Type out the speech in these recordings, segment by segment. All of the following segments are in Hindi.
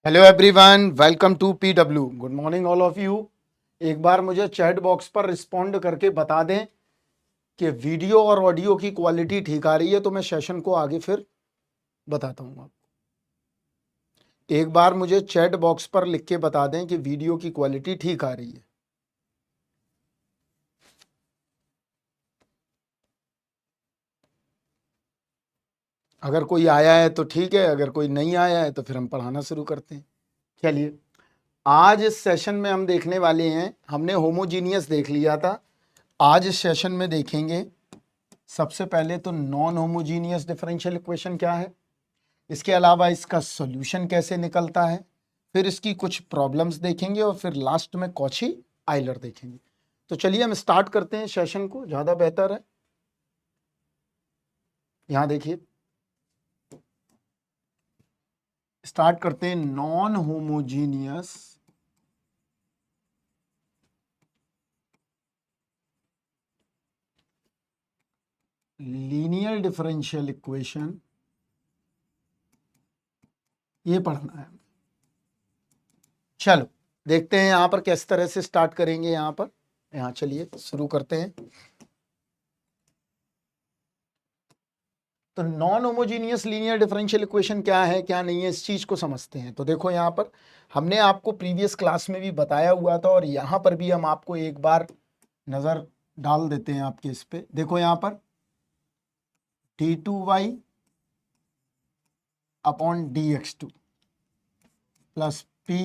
Hello everyone, welcome to PW. Good morning all of you. एक बार मुझे चैट बॉक्स पर रिस्पॉन्ड करके बता दें कि वीडियो और ऑडियो की क्वालिटी ठीक आ रही है, तो मैं सेशन को आगे फिर बताता हूँ आपको। एक बार मुझे चैट बॉक्स पर लिख के बता दें कि वीडियो की क्वालिटी ठीक आ रही है। अगर कोई आया है तो ठीक है, अगर कोई नहीं आया है तो फिर हम पढ़ाना शुरू करते हैं। चलिए, आज इस सेशन में हम देखने वाले हैं, हमने होमोजीनियस देख लिया था। आज इस सेशन में देखेंगे सबसे पहले तो नॉन होमोजीनियस डिफरेंशियल इक्वेशन क्या है, इसके अलावा इसका सॉल्यूशन कैसे निकलता है, फिर इसकी कुछ प्रॉब्लम्स देखेंगे और फिर लास्ट में कॉची आइलर देखेंगे। तो चलिए हम स्टार्ट करते हैं सेशन को, ज़्यादा बेहतर है। यहाँ देखिए, स्टार्ट करते हैं non homogeneous linear differential equation, ये पढ़ना है। चलो देखते हैं यहाँ पर किस तरह से स्टार्ट करेंगे। यहाँ चलिए शुरू करते हैं। तो non homogeneous linear differential equation क्या है क्या नहीं है, इस चीज को समझते हैं। तो देखो, यहाँ पर हमने आपको प्रीवियस क्लास में भी बताया हुआ था और यहाँ पर भी हम आपको एक बार नजर डाल देते हैं आपके इस पे। देखो यहाँ पर d2y upon dx2 plus p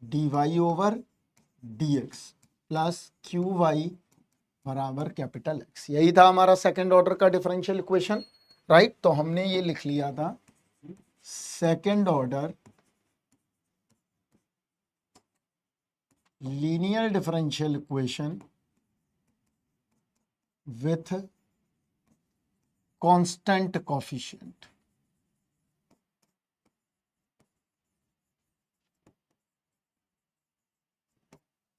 dy over dx plus qy बराबर कैपिटल X। यही था हमारा सेकेंड ऑर्डर का डिफरेंशियल इक्वेशन, राइट। तो हमने ये लिख लिया था second order linear differential equation with constant coefficient.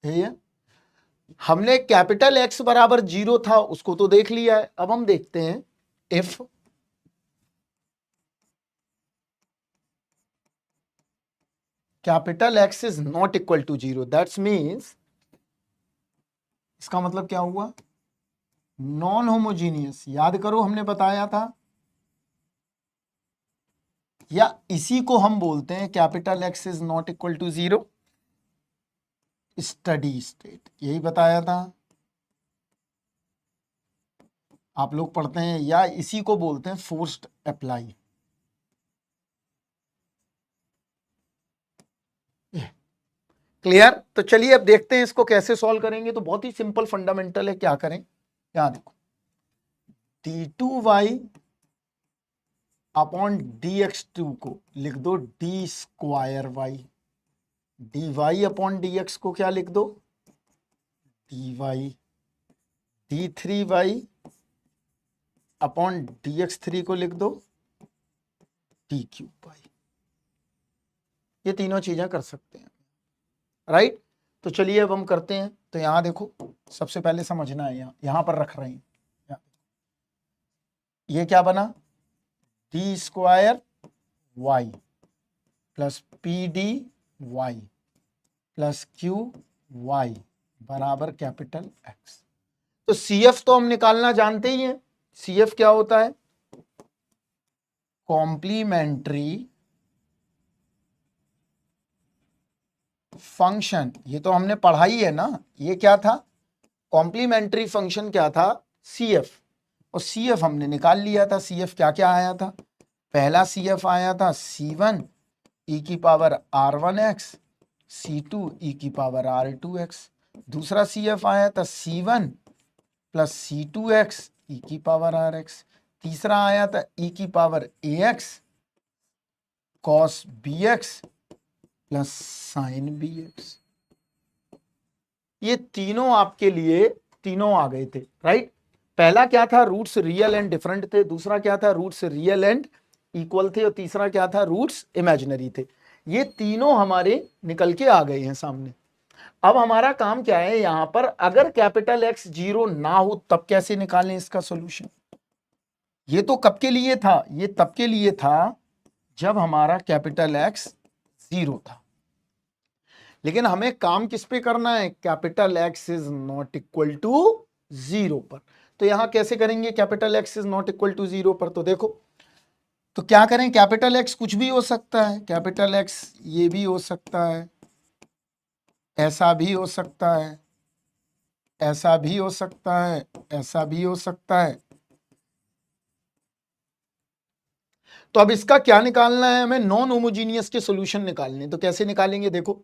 है हमने कैपिटल X बराबर 0 था उसको तो देख लिया है। अब हम देखते हैं if capital X is not equal to 0, that's means, इसका मतलब क्या हुआ, नॉन होमोजीनियस। याद करो हमने बताया था, या इसी को हम बोलते हैं capital X is not equal to 0 steady state, यही बताया था। आप लोग पढ़ते हैं, या इसी को बोलते हैं फोर्स्ड अप्लाई। क्लियर। तो चलिए अब देखते हैं इसको कैसे सॉल्व करेंगे। तो बहुत ही सिंपल फंडामेंटल है, क्या करें, यहां देखो d2y अपॉन dx2 को लिख दो D square Y, dy upon dx को क्या लिख दो, dy, d3y अपॉन dx3 को लिख दो डी क्यूब वाई। ये तीनों चीजें कर सकते हैं, राइट। तो चलिए अब हम करते हैं। तो यहां देखो, सबसे पहले समझना है, यहां पर रख रहे हैं, ये क्या बना, D square Y plus P D Y plus Q Y बराबर कैपिटल एक्स। तो सी एफ तो हम निकालना जानते ही हैं। सी एफ क्या होता है, कॉम्प्लीमेंट्री फंक्शन। ये तो हमने पढ़ा ही है ना, ये क्या था, कॉम्प्लीमेंट्री फंक्शन क्या था, सी एफ। और सी एफ हमने निकाल लिया था। सी एफ क्या क्या आया था, पहला सी एफ आया था c1 ई की पावर r1x, c2 ई की पावर r2x। दूसरा सी एफ आया था c1 प्लस c2x ई की पावर rx। तीसरा आया था ई की power ax cos bx plus sign bx। ये तीनों आपके लिए, तीनों आ गए थे, राइट। पहला क्या था, रूट्स रियल एंड डिफरेंट थे। दूसरा क्या था, रूट्स रियल एंड इक्वल थे। और तीसरा क्या था, रूट्स इमेजिनरी थे। ये तीनों हमारे निकल के आ गए हैं सामने। अब हमारा काम क्या है, यहां पर अगर कैपिटल X 0 ना हो तब कैसे निकालें इसका सॉल्यूशन। ये तो कब के लिए था, ये तब के लिए था जब हमारा कैपिटल X 0 था। लेकिन हमें काम किस पे करना है, capital X is not equal to 0 पर। तो यहां कैसे करेंगे capital X is not equal to 0 पर, तो देखो तो क्या करें, कैपिटल एक्स कुछ भी हो सकता है, कैपिटल एक्स ये भी हो सकता है, ऐसा भी हो सकता है, ऐसा भी हो सकता है, ऐसा भी हो सकता है। तो अब इसका क्या निकालना है हमें, नॉन होमोजीनियस के सॉल्यूशन निकालने। तो कैसे निकालेंगे, देखो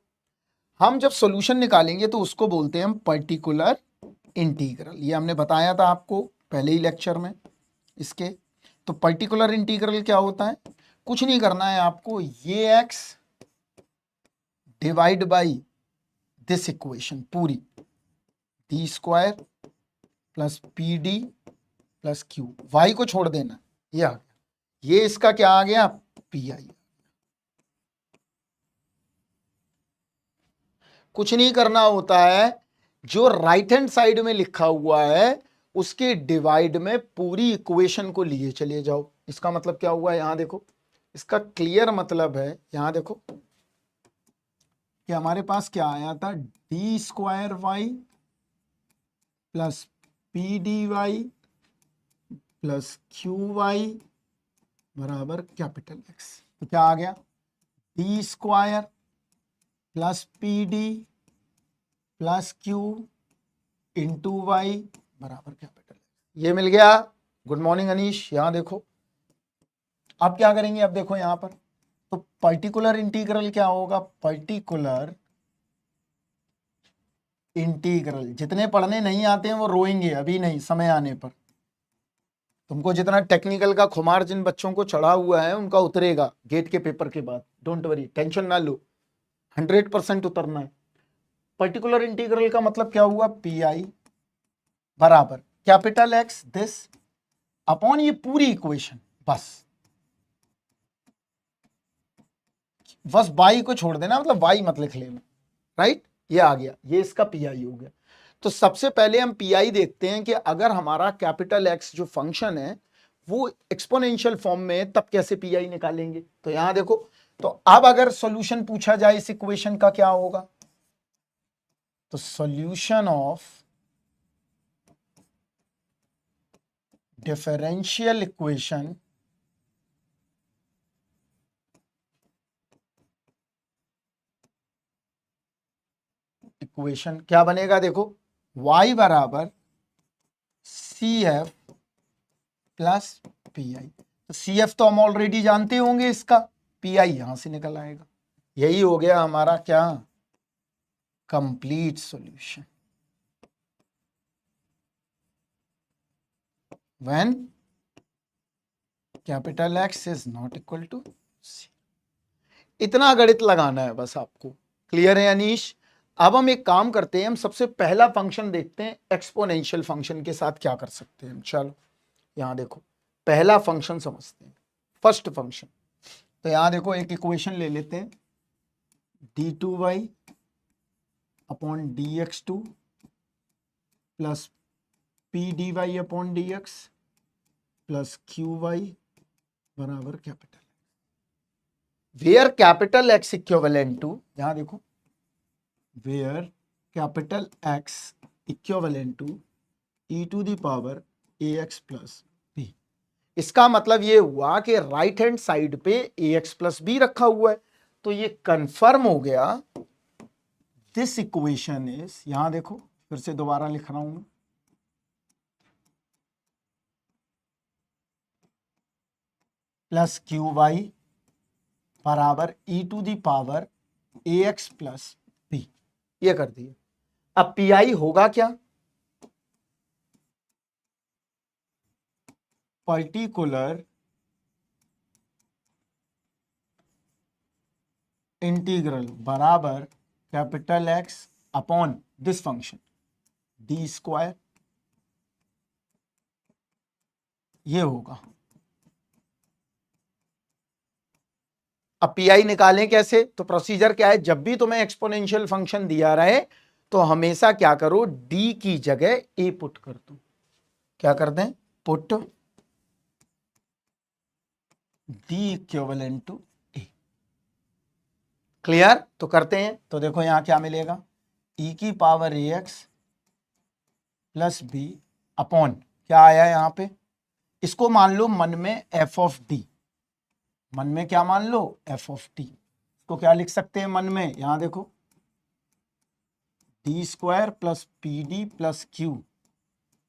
हम जब सॉल्यूशन निकालेंगे तो उसको बोलते हैं हम पर्टिकुलर इंटीग्रल। ये हमने बताया था आपको पहले ही लेक्चर में इसके। तो पर्टिकुलर इंटीग्रल क्या होता है, कुछ नहीं करना है आपको, ये X divide by this equation पूरी, D square plus P D plus Q, Y को छोड़ देना, ये आ गया, ये इसका क्या आ गया, पी आई। कुछ नहीं करना होता है, जो राइट हैंड साइड में लिखा हुआ है उसके डिवाइड में पूरी इक्वेशन को लिए चले जाओ। इसका मतलब क्या हुआ, यहां देखो, इसका क्लियर मतलब है, यहां देखो कि हमारे पास क्या आया था, D square Y plus P D Y plus Q Y बराबर कैपिटल एक्स। तो क्या आ गया, D square plus P D plus Q into Y बराबर कैपिटल एक्स। ये मिल गया। गुड मॉर्निंग अनीश, यहां देखो अब क्या करेंगे, अब देखो यहां पर, तो पर्टिकुलर इंटीग्रल क्या होगा, पर्टिकुलर इंटीग्रल, जितने पढ़ने नहीं आते हैं वो रोएंगे, अभी नहीं, समय आने पर। तुमको जितना टेक्निकल का खुमार जिन बच्चों को चढ़ा हुआ है उनका उतरेगा गेट के पेपर के बाद, डोंट वरी, टेंशन ना लो, 100% उतरना है। पर्टिकुलर इंटीग्रल का मतलब क्या हुआ, पी आई बराबर कैपिटल एक्स दिस अपॉन ये पूरी इक्वेशन, बस वाई को छोड़ देना, मतलब वाई मत लिख लेना, राइट। ये आ गया, ये इसका पी आई हो गया। तो सबसे पहले हम पी आई देखते हैं कि अगर हमारा कैपिटल एक्स जो फंक्शन है वो एक्सपोनेंशियल फॉर्म में है, तब कैसे पी आई निकालेंगे। तो यहां देखो, तो अब अगर सॉल्यूशन पूछा जाए इस इक्वेशन का क्या होगा, तो सॉल्यूशन ऑफ डिफरेंशियल इक्वेशन क्या बनेगा, देखो y बराबर C F plus P I. तो सी एफ तो हम ऑलरेडी जानते होंगे, इसका पी आई यहां से निकल आएगा। यही हो गया हमारा क्या, complete solution. When capital X is not equal to C. इतना गणित लगाना है बस आपको, क्लियर है अनीश। अब हम एक काम करते हैं, हम सबसे पहला फंक्शन देखते हैं, एक्सपोनेंशियल फंक्शन के साथ क्या कर सकते हैं। चलो यहां देखो, पहला फंक्शन समझते हैं, फर्स्ट फंक्शन। तो यहां देखो एक इक्वेशन ले लेते हैं, D two Y upon D X two plus P D Y upon D X plus Q Y बराबर capital, where capital X equivalent to, यहां देखो, where capital X equivalent to E to the power A X plus B. इसका मतलब ये हुआ कि राइट हैंड साइड पे ए एक्स प्लस बी रखा हुआ है। तो ये कंफर्म हो गया, दिस इक्वेशन इज, यहां देखो फिर से दोबारा लिख रहा हूं, प्लस क्यू वाई बराबर E to the power A X plus B, ये कर दिया। अब पी आई होगा क्या, पर्टिकुलर इंटीग्रल बराबर capital X upon this function D square, ये होगा। अब पी आई निकालें कैसे, तो प्रोसीजर क्या है, जब भी तुम्हें एक्सपोनेंशियल फंक्शन दिया रहे तो हमेशा क्या करो, डी की जगह ए पुट कर दो। क्या कर दें, put D equivalent to A. Clear? तो करते हैं, तो देखो यहां क्या मिलेगा, e की power ax plus B upon क्या आया यहां पे, इसको मान लो मन में f ऑफ डी, मन में क्या मान लो, f ऑफ टी। इसको क्या लिख सकते हैं मन में, यहां देखो D square plus P D plus Q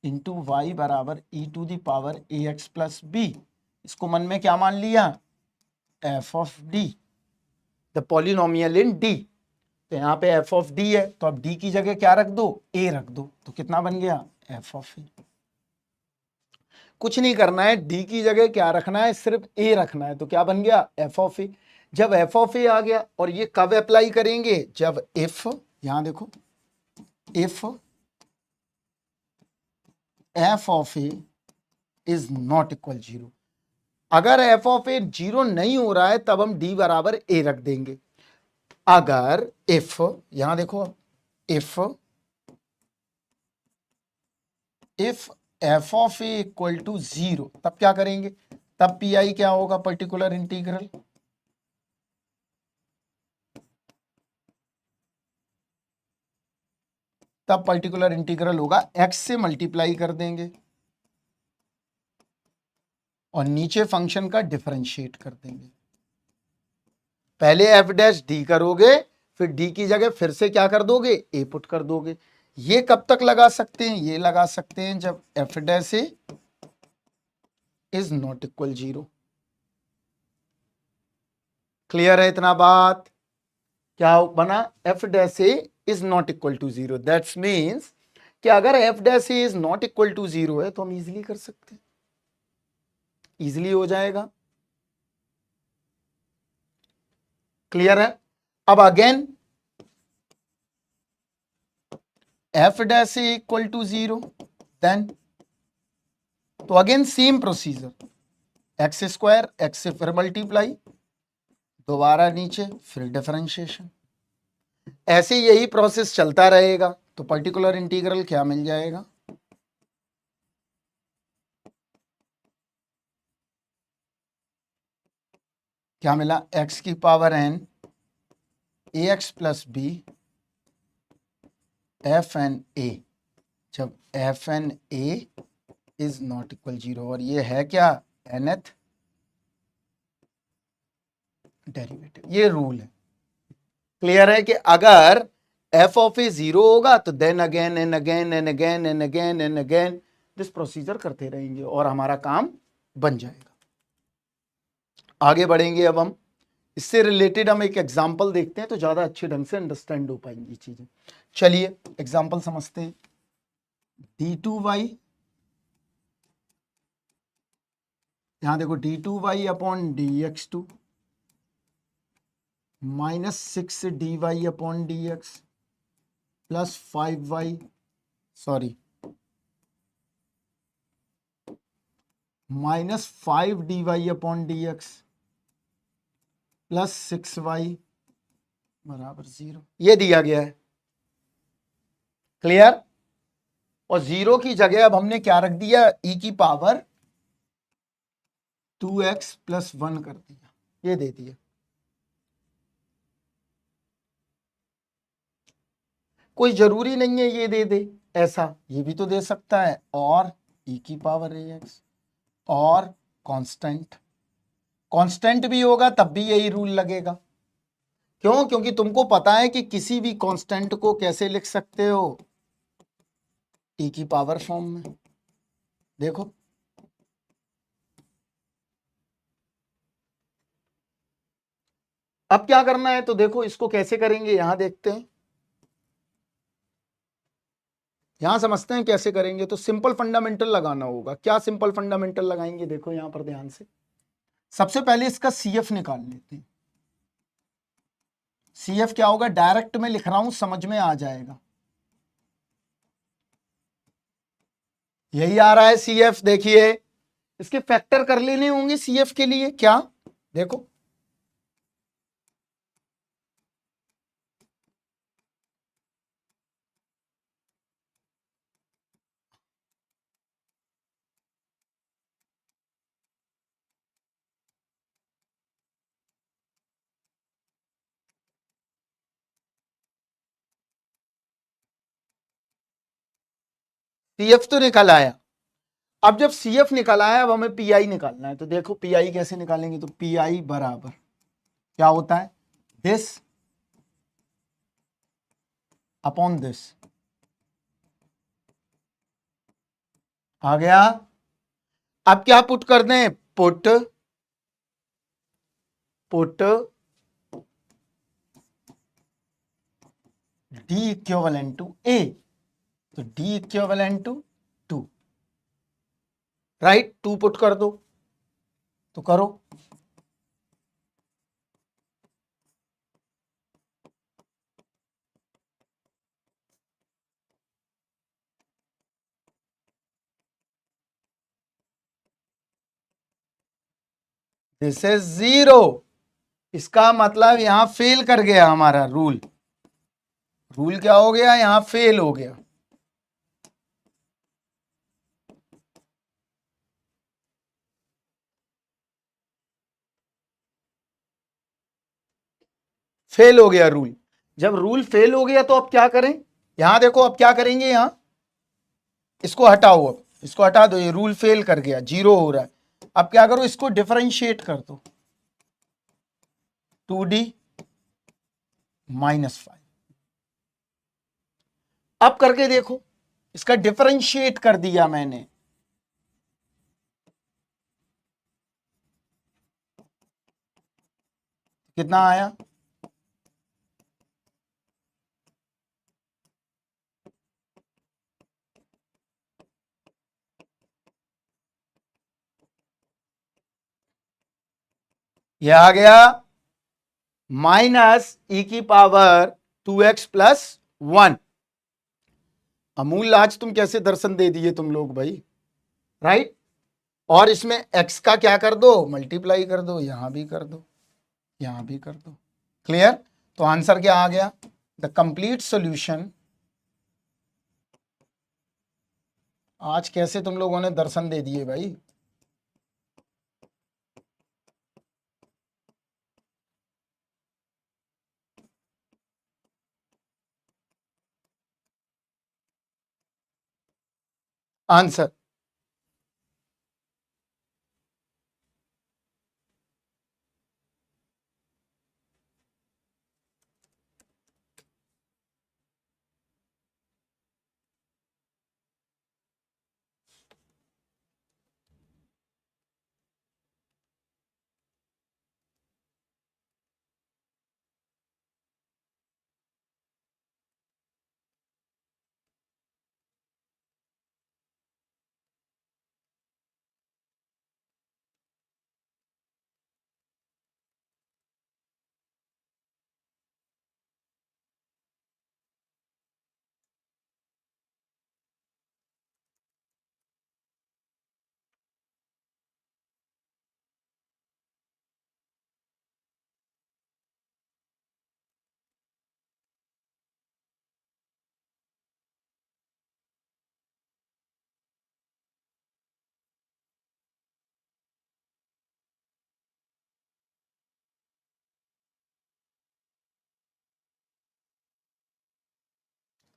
into Y बराबर E to the power A X plus B. इसको मन में क्या मान लिया, F of D, the polynomial in D. तो यहाँ पे एफ ऑफ डी है, तो अब डी की जगह क्या रख दो, ए रख दो, तो कितना बन गया, एफ ऑफ ए। कुछ नहीं करना है, डी की जगह क्या रखना है, सिर्फ ए रखना है, तो क्या बन गया, एफ ऑफ ए। जब एफ ऑफ ए आ गया, और ये कब अप्लाई करेंगे, जब इफ, यहां देखो if F of A is not equal zero, अगर एफ ऑफ ए जीरो नहीं हो रहा है तब हम डी बराबर ए रख देंगे। अगर इफ, यहां देखो if F of A equal to zero, तब क्या करेंगे, तब पी आई क्या होगा, पर्टिकुलर इंटीग्रल, तब पर्टिकुलर इंटीग्रल होगा एक्स से मल्टीप्लाई कर देंगे और नीचे फंक्शन का डिफरेंशिएट कर देंगे। पहले एफ डैश डी करोगे, फिर डी की जगह फिर से क्या कर दोगे, ए पुट कर दोगे। ये कब तक लगा सकते हैं, ये लगा सकते हैं जब F dash A is not equal zero. Clear है इतना बात? क्या बना, F dash A is not equal to zero, that's means कि अगर F dash A is not equal to zero है तो हम इजीली कर सकते हैं, इजीली हो जाएगा। क्लियर है? अब again F dash A equal to zero, then तो again same procedure, X square, X से फिर मल्टीप्लाई, दोबारा नीचे फिर डिफरेंशिएशन, ऐसे यही प्रोसेस चलता रहेगा। तो पर्टिकुलर इंटीग्रल क्या मिल जाएगा, क्या मिला, एक्स की power N A X plus B F N A, जब F N A is not equal zero, और ये है क्या, nth डेरिवेटिव। ये रूल है। क्लियर है कि अगर एफ ऑफ ए जीरो होगा तो then again and again and again and again and again this procedure करते रहेंगे और हमारा काम बन जाएगा। आगे बढ़ेंगे, अब हम इससे रिलेटेड हम एक एग्जांपल देखते हैं तो ज्यादा अच्छे ढंग से अंडरस्टैंड हो पाएंगी चीजें। चलिए एग्जांपल समझते हैं। डी टू वाई, यहां देखो D two Y upon D X two minus six D Y upon D X plus 5y, sorry minus 5 dy upon D X plus 6y बराबर जीरो, ये दिया गया है। क्लियर? और जीरो की जगह अब हमने क्या रख दिया, e की पावर 2x प्लस 1 कर दिया, ये दे दिया। कोई जरूरी नहीं है ये दे दे, ऐसा ये भी तो दे सकता है, और e की पावर ax, और कांस्टेंट, कांस्टेंट भी होगा तब भी यही रूल लगेगा। क्यों? क्योंकि तुमको पता है कि किसी भी कांस्टेंट को कैसे लिख सकते हो, e की पावर फॉर्म में। देखो अब क्या करना है, तो देखो इसको कैसे करेंगे, यहां देखते हैं, यहां समझते हैं कैसे करेंगे। तो सिंपल फंडामेंटल लगाना होगा। क्या सिंपल फंडामेंटल लगाएंगे, देखो यहां पर ध्यान से, सबसे पहले इसका सीएफ निकाल लेते हैं। सीएफ क्या होगा, डायरेक्ट में लिख रहा हूं, समझ में आ जाएगा। यही आ रहा है सीएफ, देखिए इसके फैक्टर कर लेने होंगे सीएफ के लिए। क्या, देखो CF तो निकल आया। अब जब CF निकल आया, अब हमें PI निकालना है। तो देखो PI कैसे निकालेंगे, तो PI बराबर क्या होता है, दिस अपॉन दिस। आ गया। अब क्या पुट कर दें, put D equivalent to A, तो D equivalent to 2, right. 2 put कर दो, तो करो। This is 0। इसका मतलब यहां फेल कर गया हमारा रूल। रूल क्या हो गया, यहां फेल हो गया। फेल हो गया रूल। जब रूल फेल हो गया तो अब क्या करें, यहां देखो अब क्या करेंगे, यहां इसको हटाओ, अब इसको हटा दो, ये रूल फेल कर गया, 0 हो रहा है। अब क्या करो, इसको डिफरेंशिएट कर दो, 2D -5। अब करके देखो, इसका डिफरेंशिएट कर दिया मैंने, कितना आया, ये आ गया -e⁻²x+1। अमूल आज तुम कैसे दर्शन दे दिए तुम लोग भाई, राइट। और इसमें x का क्या कर दो, मल्टीप्लाई कर दो, यहां भी कर दो, यहां भी कर दो। क्लियर। तो आंसर क्या आ गया, द कंप्लीट सॉल्यूशन। आज कैसे तुम लोगों ने दर्शन दे दिए भाई। आंसर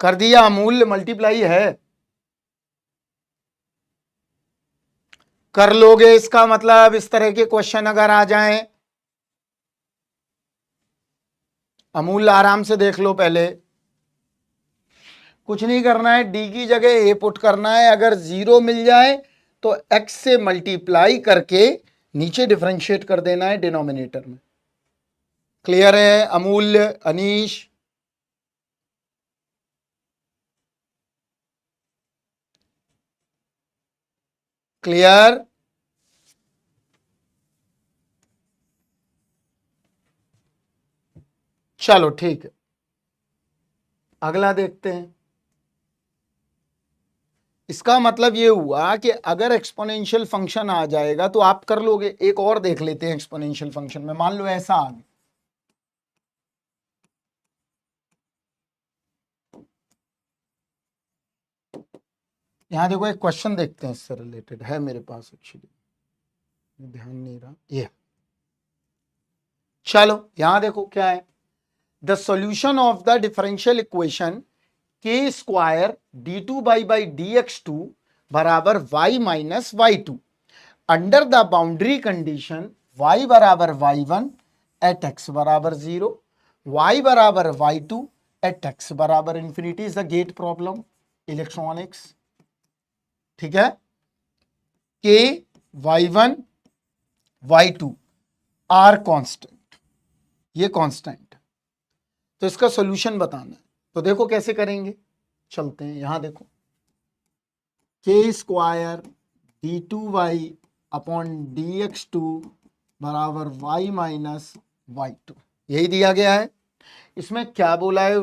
कर दिया, अमूल्य मल्टीप्लाई है, कर लोगे। इसका मतलब इस तरह के क्वेश्चन अगर आ जाएं, अमूल आराम से देख लो, पहले कुछ नहीं करना है, डी की जगह ए पुट करना है। अगर 0 मिल जाए तो x से मल्टीप्लाई करके नीचे डिफरेंशिएट कर देना है डिनोमिनेटर में। क्लियर है अमूल्य, अनीश? क्लियर। चलो ठीक है, अगला देखते हैं। इसका मतलब ये हुआ कि अगर एक्सपोनेंशियल फंक्शन आ जाएगा तो आप कर लोगे। एक और देख लेते हैं एक्सपोनेंशियल फंक्शन में, मान लो ऐसा आ गया, यहां देखो एक क्वेश्चन देखते हैं, इससे रिलेटेड है मेरे पास, एक्चुअली ध्यान नहीं रहा ये। चलो यहां देखो क्या है, the solution of the differential equation के स्क्वायर d2 बराबर y minus y2 under the boundary condition y बराबर y1 एट x बराबर 0, y बराबर y2 एट x बराबर infinity is the gate problem electronics. ठीक है, के y1 y2 आर कांस्टेंट, ये कांस्टेंट, तो इसका सॉल्यूशन बताना है। तो देखो कैसे करेंगे, चलते हैं यहां देखो, के स्क्वायर d2y अपॉन dx2 बराबर y माइनस y2, यही दिया गया है। इसमें क्या बोला है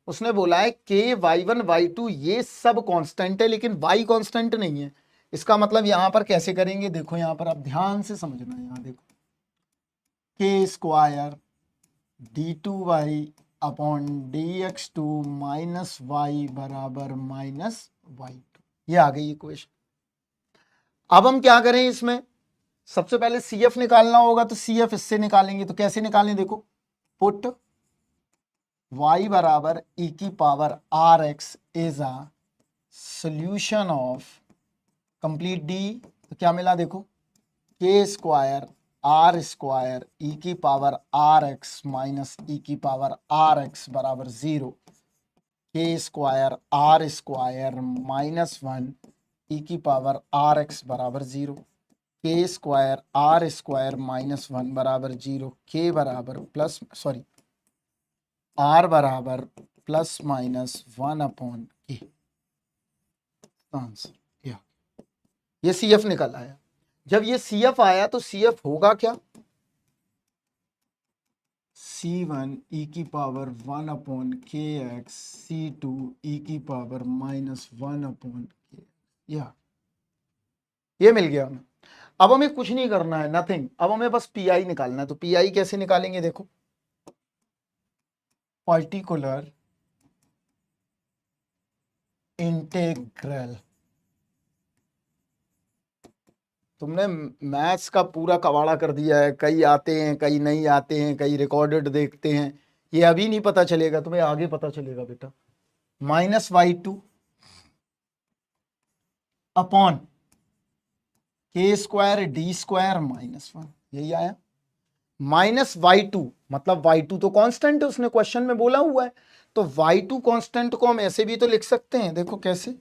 उसने बोला है के y1 y2 ये सब कांस्टेंट है लेकिन y कांस्टेंट नहीं है। इसका मतलब यहां पर कैसे करेंगे, देखो यहां पर आप ध्यान से समझना, यहां देखो के square d2y upon dx2 minus y बराबर माइनस y2, ये आ गई इक्वेशन। अब हम क्या करें, इसमें सबसे पहले CF निकालना होगा, तो CF इससे निकालेंगे। तो कैसे निकालें, देखो पुट y बराबर e की power rx is a solution of complete d, तो क्या मिला देखो, के स्क्वायर आर स्क्वायर ई की पावर आर एक्स माइनस ई की पावर आर एक्स बराबर 0, के स्क्वायर आर स्क्वायर माइनस 1 ई की पावर आर एक्स बराबर 0, के स्क्वायर आर स्क्वायर माइनस 1 बराबर 0, के बराबर प्लस सॉरी आर बराबर प्लस माइनस 1 अपॉन के, आंसर ये CF निकल आया। जब ये CF आया तो CF होगा क्या, C1 e की पावर 1 अपॉन के एक्स, C2 e की पावर माइनस 1 अपॉन के, ये मिल गया हमें। अब हमें कुछ नहीं करना है, नथिंग, अब हमें बस PI निकालना है। तो PI कैसे निकालेंगे, देखो पर्टिकुलर इंटीग्रल, तुमने मैथ्स का पूरा कबाड़ा कर दिया है, कई आते हैं कई नहीं आते हैं, कई रिकॉर्डेड देखते हैं, ये अभी नहीं पता चलेगा, तुम्हें आगे पता चलेगा बेटा। माइनस y2 अपॉन के स्क्वायर डी स्क्वायर माइनस 1, यही आया। माइनस y2 मतलब y2 तो कांस्टेंट है, उसने क्वेश्चन में बोला हुआ है, तो y2 कांस्टेंट को हम ऐसे भी तो लिख सकते हैं, देखो कैसे,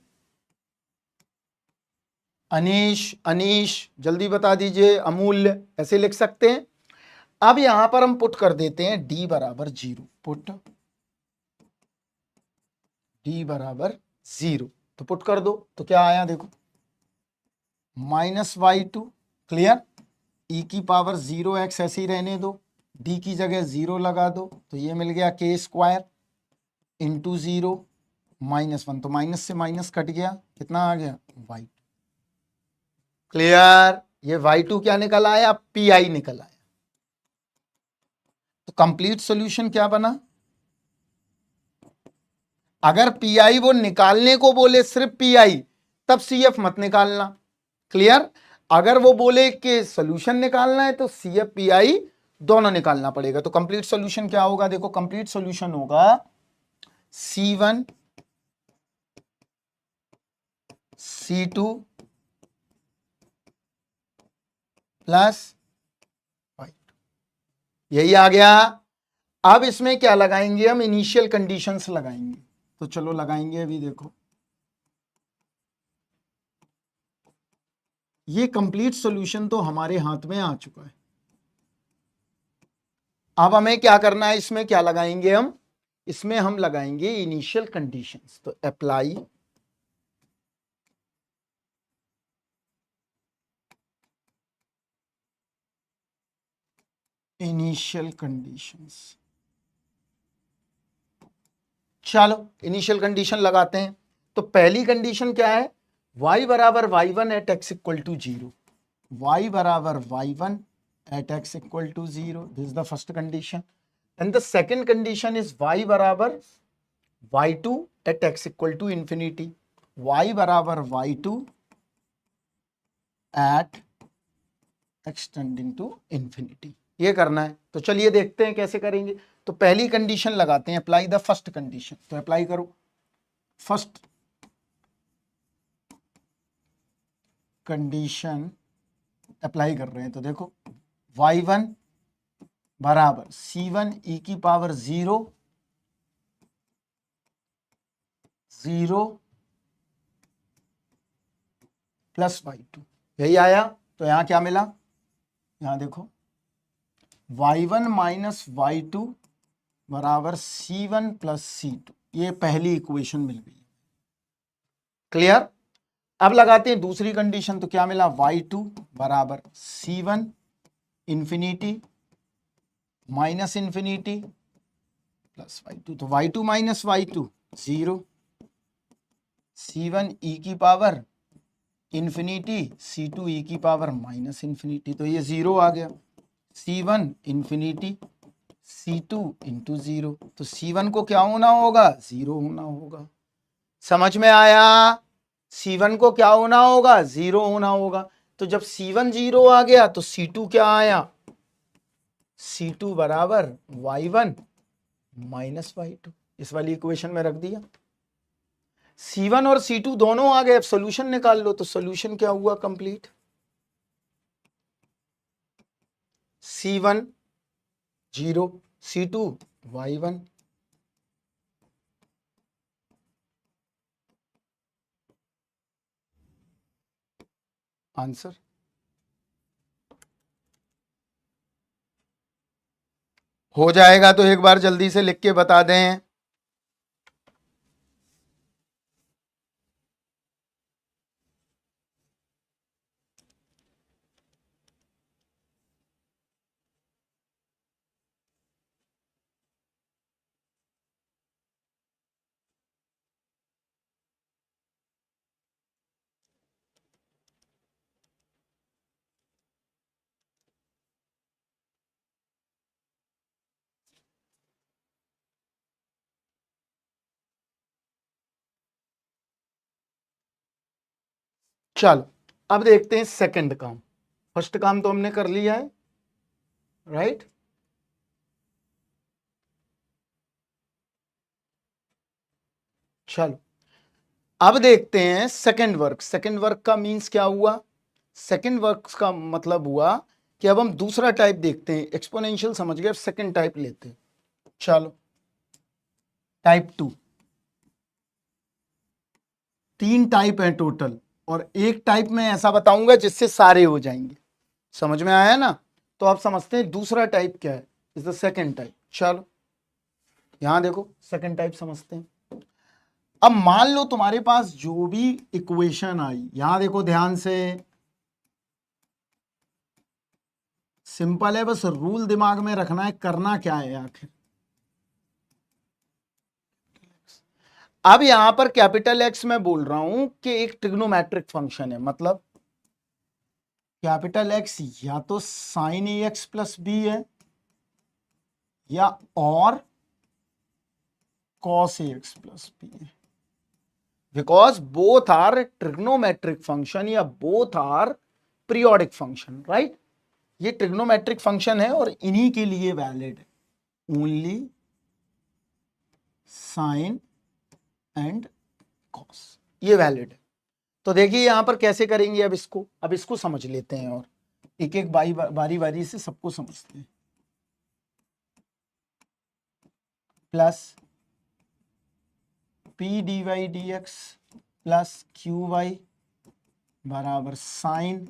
अनीश जल्दी बता दीजिए, अमूल्य, ऐसे लिख सकते हैं। अब यहां पर हम पुट कर देते हैं d बराबर 0, पुट d बराबर 0, तो पुट कर दो, तो क्या आया देखो, माइनस y2, क्लियर, e की पावर 0x ऐसे ही रहने दो, d की जगह 0 लगा दो, तो ये मिल गया के स्क्वायर इंटू 0 माइनस 1, तो माइनस से माइनस कट गया, कितना आ गया y2, क्लियर। ये y2 क्या निकल आया, PI निकल आया। तो कंप्लीट सॉल्यूशन क्या बना, अगर PI वो निकालने को बोले सिर्फ PI, तब CF मत निकालना, क्लियर। अगर वो बोले कि सॉल्यूशन निकालना है तो CF PI दोनों निकालना पड़ेगा। तो कंप्लीट सॉल्यूशन क्या होगा, देखो कंप्लीट सॉल्यूशन होगा C1 C2 प्लस y2, यही आ गया। अब इसमें क्या लगाएंगे हम, इनिशियल कंडीशंस लगाएंगे, तो चलो लगाएंगे। अभी देखो ये कंप्लीट सॉल्यूशन तो हमारे हाथ में आ चुका है। अब हमें क्या करना है, इसमें क्या लगाएंगे हम, इसमें हम लगाएंगे इनिशियल कंडीशंस। तो अप्लाई इनिशियल कंडीशंस, चलो इनिशियल कंडीशन लगाते हैं। तो पहली कंडीशन क्या है, y बराबर y1 at x equal to 0, y बराबर y1 at x equal to 0, this is the first condition, and the second condition is y बराबर y2 at x equal to infinity, y बराबर y2 at x tending to infinity, ये करना है। तो चलिए देखते हैं कैसे करेंगे। तो पहली कंडीशन लगाते हैं, अप्लाई द फर्स्ट कंडीशन, तो अप्लाई करो, फर्स्ट कंडीशन अप्लाई कर रहे हैं, तो देखो y1 बराबर c1 e की पावर 0 प्लस y2, यही आया। तो यहां क्या मिला, यहां देखो y1 माइनस y2 बराबर c1 प्लस c2, ये पहली इक्वेशन मिल गई। क्लियर। अब लगाते हैं दूसरी कंडीशन, तो क्या मिला, y2 बराबर c1 infinity minus infinity plus y2, तो y2 minus y2 0, c1 e की पावर इंफिनिटी c2 e की पावर माइनस इंफिनिटी, तो ये 0 आ गया। c1 इंफिनिटी c2 इंटू 0, तो c1 को क्या होना होगा, 0 होना होगा। समझ में आया, c1 को क्या होना होगा, 0 होना होगा। तो जब c1 0 आ गया तो c2 क्या आया, c2 बराबर y1 माइनस y2, इस वाली इक्वेशन में रख दिया। c1 और c2 दोनों आ गए, अब सोल्यूशन निकाल लो, तो सोल्यूशन क्या हुआ, complete. c1 0, c2 y1, answer. हो जाएगा तो एक बार जल्दी से लिख के बता दें। चलो अब देखते हैं सेकंड काम। फर्स्ट काम तो हमने कर लिया है, राइट। चलो अब देखते हैं सेकंड वर्क। सेकंड वर्क का मींस क्या हुआ, सेकंड वर्क का मतलब हुआ कि अब हम दूसरा टाइप देखते हैं। एक्सपोनेंशियल समझ गए, सेकंड टाइप लेते हैं। चलो टाइप 2, 3 टाइप है टोटल, और एक टाइप में ऐसा बताऊंगा जिससे सारे हो जाएंगे। समझ में आया ना। तो आप समझते हैं दूसरा टाइप क्या है, इज द सेकंड टाइप। चलो यहां देखो सेकंड टाइप समझते हैं। अब मान लो तुम्हारे पास जो भी इक्वेशन आई, यहां देखो ध्यान से, सिंपल है, बस रूल दिमाग में रखना है, करना क्या है आखिर। अब यहां पर कैपिटल एक्स में बोल रहा हूं कि एक ट्रिग्नोमेट्रिक फंक्शन है, मतलब कैपिटल एक्स या तो sine A X plus B है, या और cos A X plus B है, because both are trigonometric function या both are periodic function, right. ये ट्रिग्नोमेट्रिक फंक्शन है और इन्हीं के लिए वैलिड है, ओनली साइन एंड कॉस, ये वैलिड है। तो देखिए यहां पर कैसे करेंगे, अब इसको समझ लेते हैं, और एक एक बारी बारी से सबको समझते हैं। Plus P D Y D X plus Q Y बराबर sine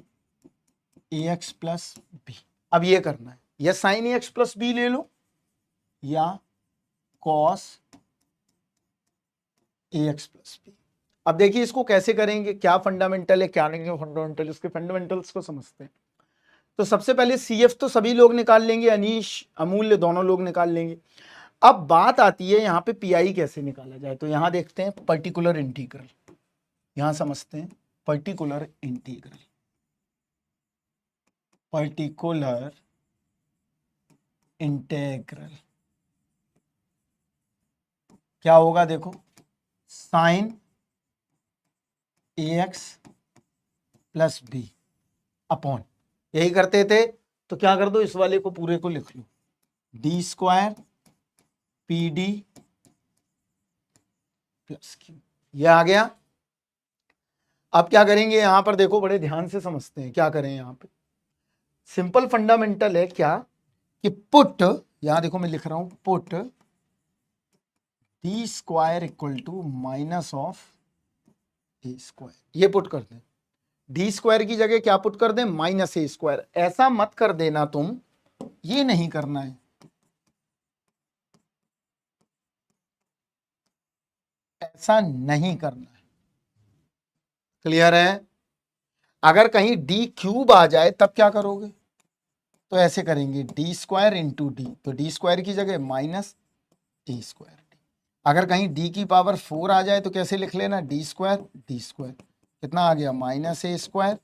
A X plus B. अब ये करना है, या sine A X plus B ले लो, या cos A X plus B. अब देखिए इसको कैसे करेंगे, क्या फंडामेंटल है क्या नहीं है फंडामेंटल, इसके फंडामेंटल्स को समझते हैं। तो सबसे पहले सी एफ तो सभी लोग निकाल लेंगे, अनीश अमूल्य दोनों लोग निकाल लेंगे। अब बात आती है यहाँ पे पी आई कैसे निकाला जाए, तो यहां देखते हैं पर्टिकुलर इंटीग्रल, यहां समझते हैं पर्टिकुलर इंटीग्रल। पर्टिकुलर इंटीग्रल क्या होगा, देखो sign A X plus B upon, यही करते थे, तो क्या कर दो, इस वाले को पूरे को लिख लो, D square P D plus Q. ये आ गया। अब क्या करेंगे यहां पर देखो, बड़े ध्यान से समझते हैं क्या करें यहां पे। सिंपल फंडामेंटल है क्या कि पुट, यहां देखो मैं लिख रहा हूं put D square equal to minus of A square, ये पुट कर दें। डी स्क्वायर की जगह क्या पुट कर दें, माइनस ए स्क्वायर। ऐसा मत कर देना तुम, ये नहीं करना है, ऐसा नहीं करना है। क्लियर है? अगर कहीं डी क्यूब आ जाए तब क्या करोगे, तो ऐसे करेंगे डी स्क्वायर इंटू डी, तो डी स्क्वायर की जगह माइनस डी स्क्वायर डी। अगर कहीं डी की पावर 4 आ जाए तो कैसे लिख लेना, डी स्क्वायर डी स्क्वायर, कितना आ गया minus A square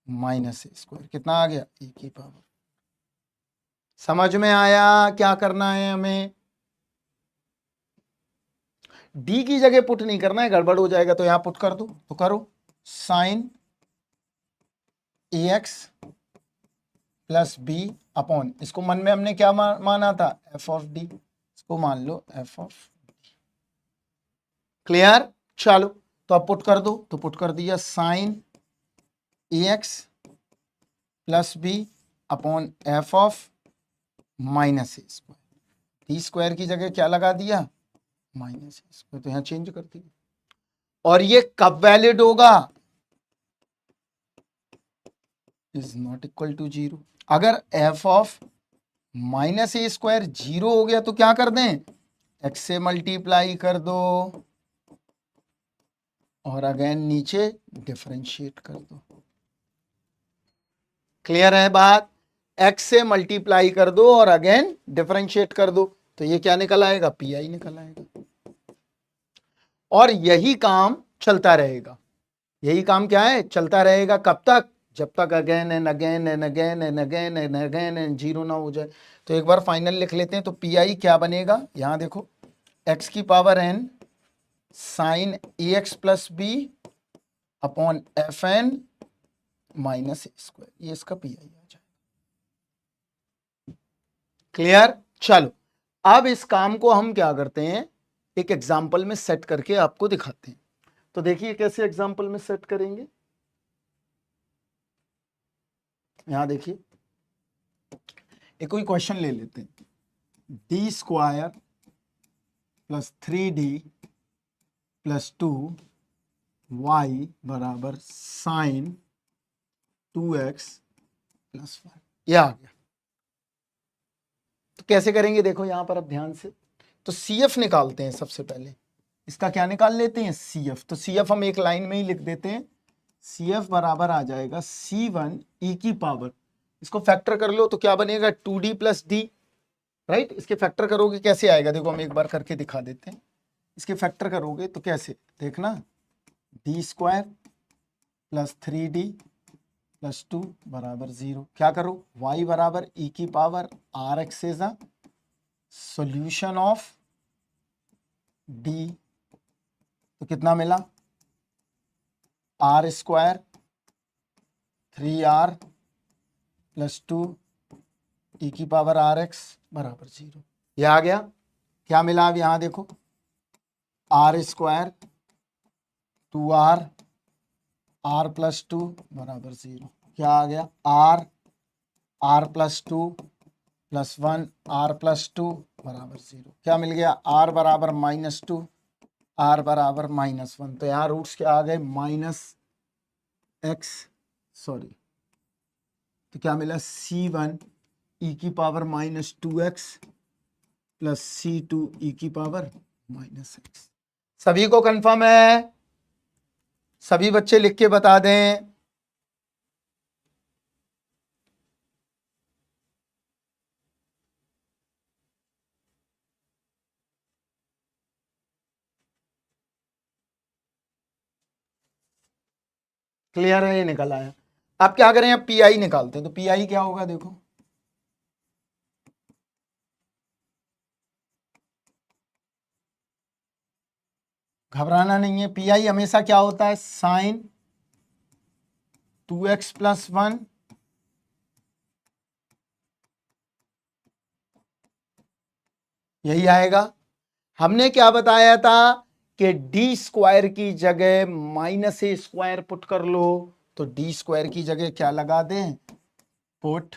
minus A square, कितना आ गया ए की पावर। समझ में आया क्या करना है हमें? डी की जगह पुट नहीं करना है, गड़बड़ हो जाएगा। तो यहां पुट कर दो, तो करो sign A X plus B upon, इसको मन में हमने क्या माना था, एफ ऑफ डी, इसको मान लो एफ ऑफ। क्लियर? चलो तो अब पुट कर दो, तो पुट कर दिया sine A X plus B upon F of minus A square, D square की जगह क्या लगा दिया, माइनस ए स्क्वायर, तो यहां चेंज कर दिया। और ये कब वैलिड होगा, इज नॉट इक्वल टू 0। अगर F of minus A square 0 हो गया तो क्या कर दें, एक्स से मल्टीप्लाई कर दो और अगेन नीचे डिफरेंशिएट कर दो। क्लियर है बात? एक्स से मल्टीप्लाई कर दो और अगेन डिफरेंशिएट कर दो, तो ये क्या निकल आएगा, पी आई निकल आएगा। और यही काम चलता रहेगा, यही काम क्या है, चलता रहेगा। कब तक, जब तक again and again and again and again and again and 0 ना हो जाए। तो एक बार फाइनल लिख लेते हैं, तो पी आई क्या बनेगा, यहां देखो एक्स की power N sine A X plus B upon F N minus A square, ये इसका पी आई आ जाएगा। क्लियर? चलो अब इस काम को हम क्या करते हैं, एक एग्जाम्पल में सेट करके आपको दिखाते हैं। तो देखिए कैसे एग्जाम्पल में सेट करेंगे। यहां देखिए एक कोई क्वेश्चन ले लेते हैं, D square plus 3d plus 2y बराबर साइन 2x प्लस 1, यह आ गया। तो कैसे करेंगे देखो यहां पर अब ध्यान से, तो CF निकालते हैं सबसे पहले। इसका क्या निकाल लेते हैं, CF। तो CF हम एक लाइन में ही लिख देते हैं, CF बराबर आ जाएगा C1 e की पावर, इसको फैक्टर कर लो तो क्या बनेगा 2d प्लस डी, राइट। इसके फैक्टर करोगे कैसे आएगा, देखो हम एक बार करके दिखा देते हैं। इसके फैक्टर करोगे तो कैसे, देखना D square plus 3d plus 2 बराबर 0। क्या करो, y बराबर e की power R X is a solution of d, तो कितना मिला, आर स्क्वायर 3r प्लस 2 e की पावर आर एक्स बराबर 0, यह आ गया। क्या मिला अब यहां देखो, are square 2r r plus 2 बराबर 0, क्या आ गया, r plus 2 plus 1 r plus 2 बराबर 0, क्या मिल गया, r बराबर माइनस 2 r बराबर माइनस 1। तो यहाँ रूट्स क्या आ गए, माइनस एक्स, सॉरी, तो क्या मिला C1 e की power minus 2x plus C2 e की पावर माइनस x। सभी को कंफर्म है? सभी बच्चे लिख के बता दें। क्लियर है? ये निकल आया। अब क्या करें, अब पीआई निकालते हैं। तो पीआई क्या होगा देखो, घबराना नहीं है, पीआई हमेशा क्या होता है, साइन 2x प्लस 1 यही आएगा। हमने क्या बताया था कि डी स्क्वायर की जगह माइनस ए स्क्वायर पुट कर लो, तो डी स्क्वायर की जगह क्या लगा दें, पुट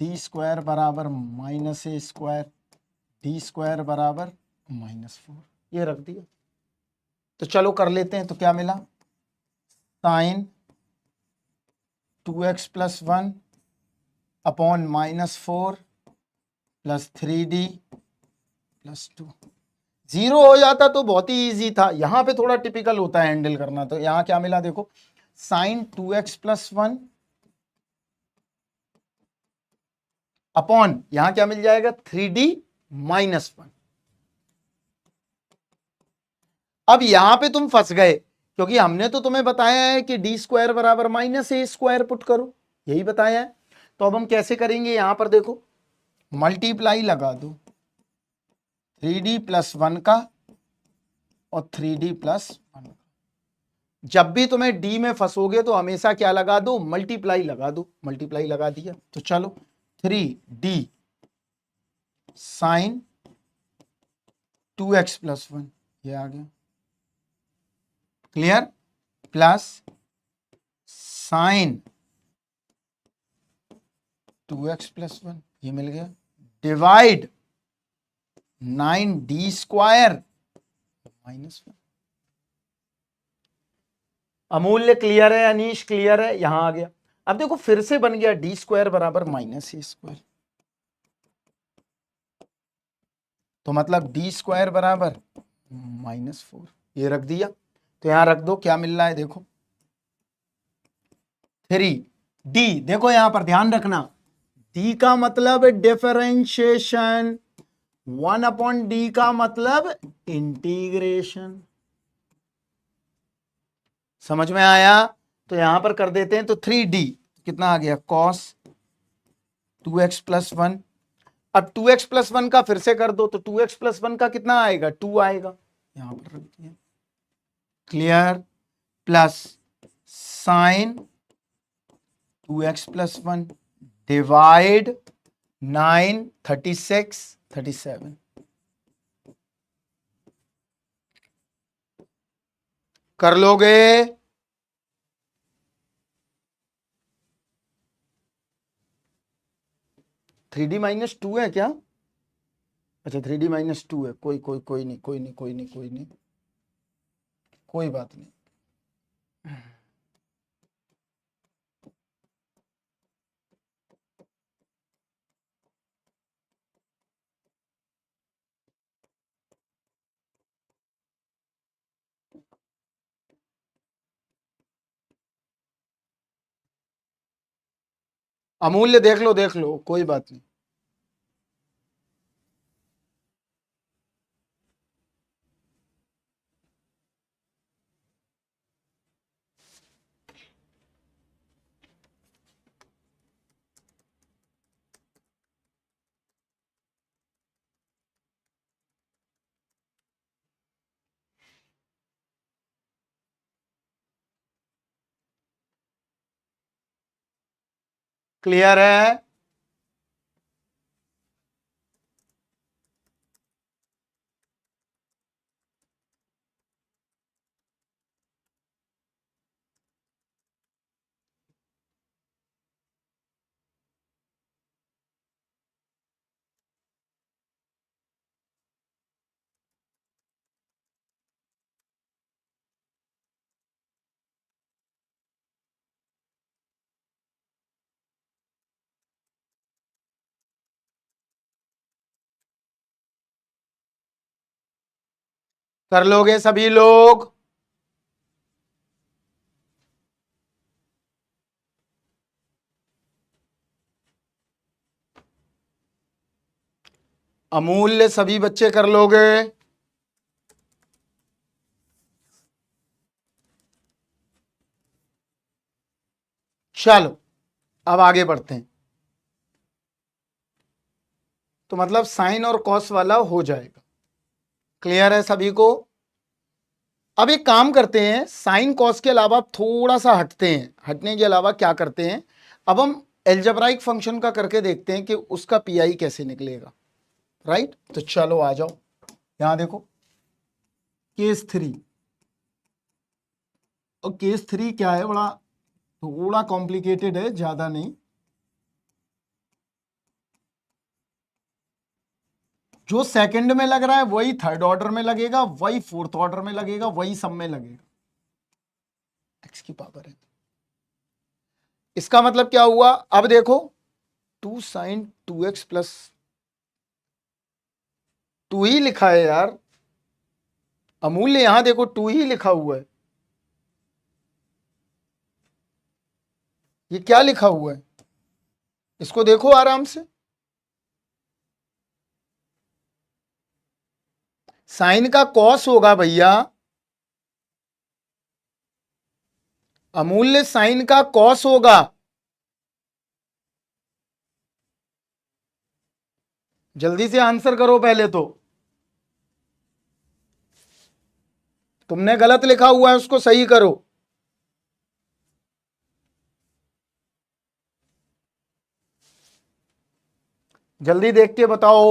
डी स्क्वायर बराबर minus A square, D square बराबर -4, ये रख दिया। तो चलो कर लेते हैं। तो क्या मिला, साइन 2x + 1 अपॉन -4 + 3d + 2। 0 हो जाता तो बहुत ही इजी था, यहां पे थोड़ा टिपिकल होता है हैंडल करना। तो यहां क्या मिला देखो, साइन 2x + 1 अपॉन यहां क्या मिल जाएगा 3d - 1। अब यहां पे तुम फंस गए, क्योंकि हमने तो तुम्हें बताया है कि डी स्क्वायर बराबर -a स्क्वायर पुट करो, यही बताया है। तो अब हम कैसे करेंगे, यहां पर देखो मल्टीप्लाई लगा दो 3d + 1 का और 3d + 1। जब भी तुम्हें डी में फंसोगे तो हमेशा क्या लगा दो, मल्टीप्लाई लगा दो। मल्टीप्लाई लगा दिया तो चलो 3d साइन 2x + 1 ये आ गया, क्लियर, प्लस साइन 2x + 1 ये मिल गया, डिवाइड 9d स्क्वायर -1। अमूल्य क्लियर है, अनीश क्लियर है, यहां आ गया। अब देखो फिर से बन गया डी स्क्वायर बराबर -a स्क्वायर, तो मतलब डी स्क्वायर बराबर -4 ये रख दिया। तो यहां रख दो, क्या मिल रहा है देखो 3d, देखो यहां पर ध्यान रखना, d का मतलब डिफरेंशिएशन, 1/d का मतलब इंटीग्रेशन, समझ में आया। तो यहां पर कर देते हैं, तो 3d कितना आ गया cos 2x + 1। अब 2x + 1 का फिर से कर दो, तो 2x + 1 का कितना आएगा 2 आएगा, यहां पर रख दिया, clear, plus sign 2x + 1 divide 9 36 37, कर लोगे, 3d - 2 है क्या, अच्छा 3d - 2 है, कोई कोई कोई नहीं, कोई नहीं, कोई नहीं, कोई नहीं, कोई बात नहीं। अमूल्य देख लो, कोई बात नहीं। क्लियर है, कर लोगे सभी लोग, अमूल्य सभी बच्चे कर लोगे, चलो अब आगे बढ़ते हैं। तो मतलब साइन और कॉस वाला हो जाएगा, क्लियर है सभी को। अब एक काम करते हैं, साइन कॉस के अलावा थोड़ा सा हटते हैं, हटने के अलावा क्या करते हैं, अब हम एल्जेब्राइक फंक्शन का करके देखते हैं कि उसका पीआई कैसे निकलेगा, राइट। तो चलो आ जाओ, यहां देखो केस 3, और केस 3 क्या है, बड़ा थोड़ा कॉम्प्लिकेटेड है, ज्यादा नहीं। जो सेकंड में लग रहा है वही थर्ड ऑर्डर में लगेगा, वही फोर्थ ऑर्डर में लगेगा, वही सब में लगेगा। एक्स की पावर है। इसका मतलब क्या हुआ, अब देखो 2 sin 2x प्लस 2 ही लिखा है यार, अमूल्य, यहां देखो 2 ही लिखा हुआ है। ये क्या लिखा हुआ है, इसको देखो आराम से। साइन का कॉस होगा भैया, अमूल्य साइन का कॉस होगा। जल्दी से आंसर करो पहले तो, तुमने गलत लिखा हुआ है उसको सही करो। जल्दी देख के बताओ।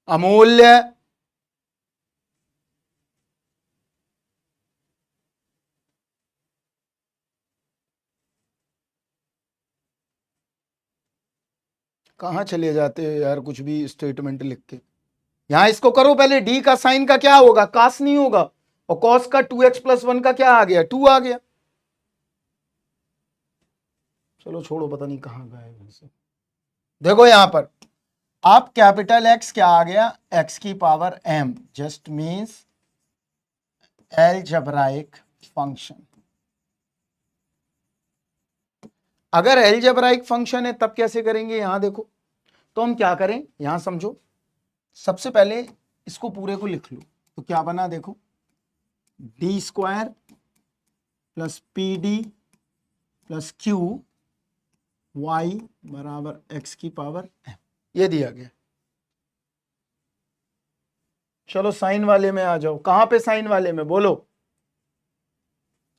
अमूल्य, कहां चले जाते हो यार, कुछ भी स्टेटमेंट लिख के। यहां इसको करो पहले, डी का साइन का क्या होगा, कास नहीं होगा, और कॉस का 2x प्लस 1 का क्या आ गया, 2 आ गया। चलो छोड़ो, पता नहीं कहां गए वैसे। देखो यहां पर आप कैपिटल एक्स क्या आ गया, एक्स की power m, just means algebraic function. अगर एलजेब्राइक फंक्शन है तब कैसे करेंगे, यहां देखो। तो हम क्या करें, यहां समझो, सबसे पहले इसको पूरे को लिख लो। तो क्या बना देखो, D square plus P D plus Q Y बराबर एक्स की पावर m, ये दिया गया। चलो साइन वाले में आ जाओ, कहां पे साइन वाले में बोलो।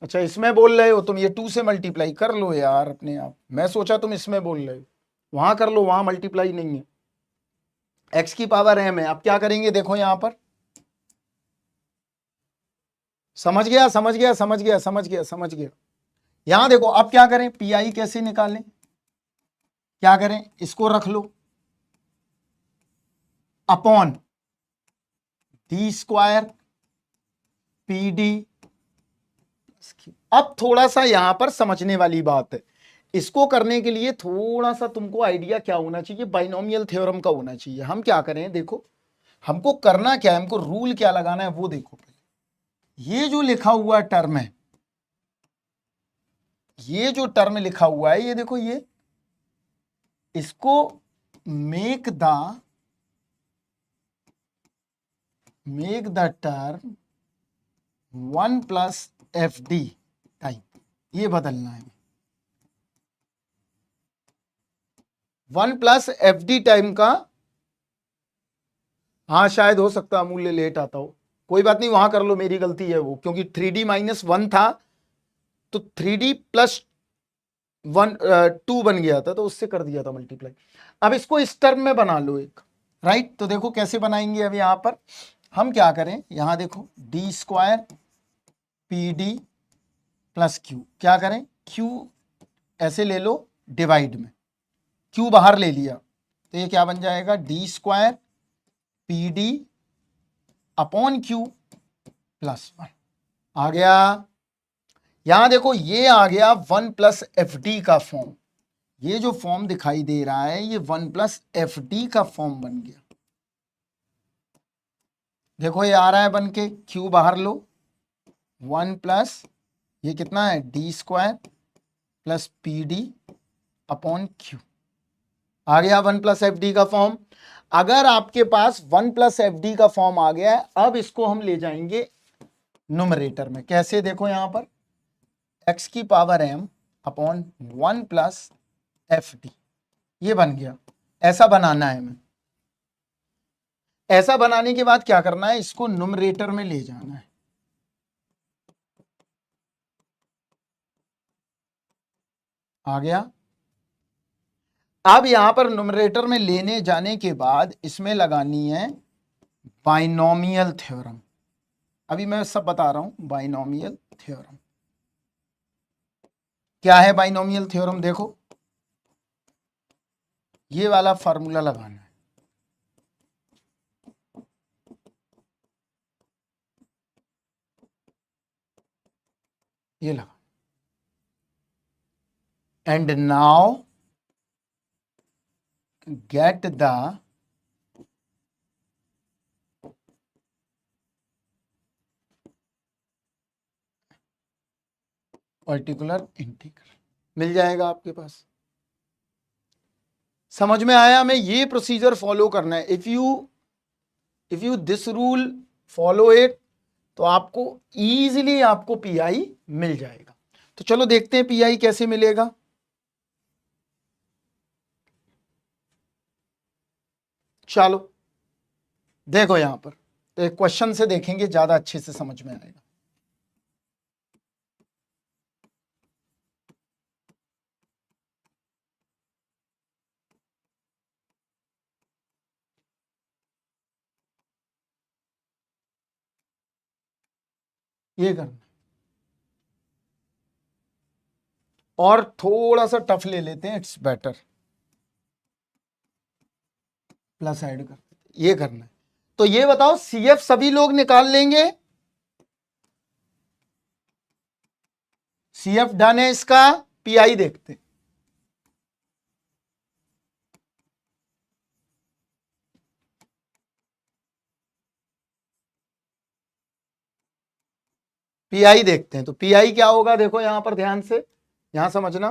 अच्छा इसमें बोल रहे हो तुम, ये 2 से मल्टीप्लाई कर लो यार अपने आप, मैं सोचा तुम इसमें बोल रहे हो, वहां कर लो, वहां मल्टीप्लाई नहीं है, एक्स की पावर m है। अब क्या करेंगे देखो यहां पर, समझ गया समझ गया समझ गया समझ गया समझ गया। यहां देखो अब क्या करें, पी आई कैसे निकालें, क्या करें, इसको रख लो upon D square P D. अब थोड़ा सा यहां पर समझने वाली बात है, इसको करने के लिए थोड़ा सा तुमको आइडिया क्या होना चाहिए, बाइनोमियल थ्योरम का होना चाहिए। हम क्या करें देखो, हमको करना क्या है, हमको रूल क्या लगाना है वो देखो। ये जो लिखा हुआ टर्म है, ये जो टर्म लिखा हुआ है, ये देखो, ये इसको make the term 1 plus F D type, ये बदलना है। 1 प्लस एफ डी टाइम का, हाँ शायद हो सकता अमूल्य लेट आता हो, कोई बात नहीं, वहां कर लो, मेरी गलती है वो, क्योंकि 3D माइनस 1 था तो 3D प्लस 2 बन गया था, तो उससे कर दिया था मल्टीप्लाई। अब इसको इस टर्म में बना लो एक, राइट। तो देखो कैसे बनाएंगे, अब यहां पर हम क्या करें, यहां देखो D square P D plus Q, क्या करें, क्यू ऐसे ले लो डिवाइड में, क्यू बाहर ले लिया, तो ये क्या बन जाएगा, D square P D upon Q plus 1 आ गया। यहां देखो ये आ गया 1 प्लस एफ डी का फॉर्म, ये जो फॉर्म दिखाई दे रहा है ये 1 प्लस एफ डी का फॉर्म बन गया। देखो ये आ रहा है बन के, क्यू बाहर लो, 1 प्लस ये कितना है, D square plus P D upon Q, आ गया 1 प्लस एफ डी का फॉर्म। अगर आपके पास 1 प्लस एफ डी का फॉर्म आ गया है, अब इसको हम ले जाएंगे न्यूमरेटर में, कैसे देखो यहां पर x की power m upon 1 plus F D, ये बन गया। ऐसा बनाना है हमें, ऐसा बनाने के बाद क्या करना है, इसको न्यूमरेटर में ले जाना है। आ गया। अब यहां पर न्यूमरेटर में लेने जाने के बाद इसमें लगानी है बाइनोमियल थ्योरम। अभी मैं सब बता रहा हूं बाइनोमियल थ्योरम। क्या है बाइनोमियल थ्योरम? देखो ये वाला फार्मूला लगाना है, ये लगा। And now get the particular integral, मिल जाएगा आपके पास। समझ में आया? हमें ये प्रोसीजर फॉलो करना है। If you this rule follow it तो आपको इजीली आपको पीआई मिल जाएगा। तो चलो देखते हैं पीआई कैसे मिलेगा। चलो देखो यहां पर, तो एक क्वेश्चन से देखेंगे, ज्यादा अच्छे से समझ में आएगा। ये करना और थोड़ा सा टफ ले लेते हैं, इट्स बेटर। प्लस ऐड कर, ये करना है। तो ये बताओ सीएफ सभी लोग निकाल लेंगे? सीएफ डन है इसका, पीआई देखते हैं। पीआई देखते हैं। तो पीआई क्या होगा देखो यहां पर ध्यान से, यहां समझना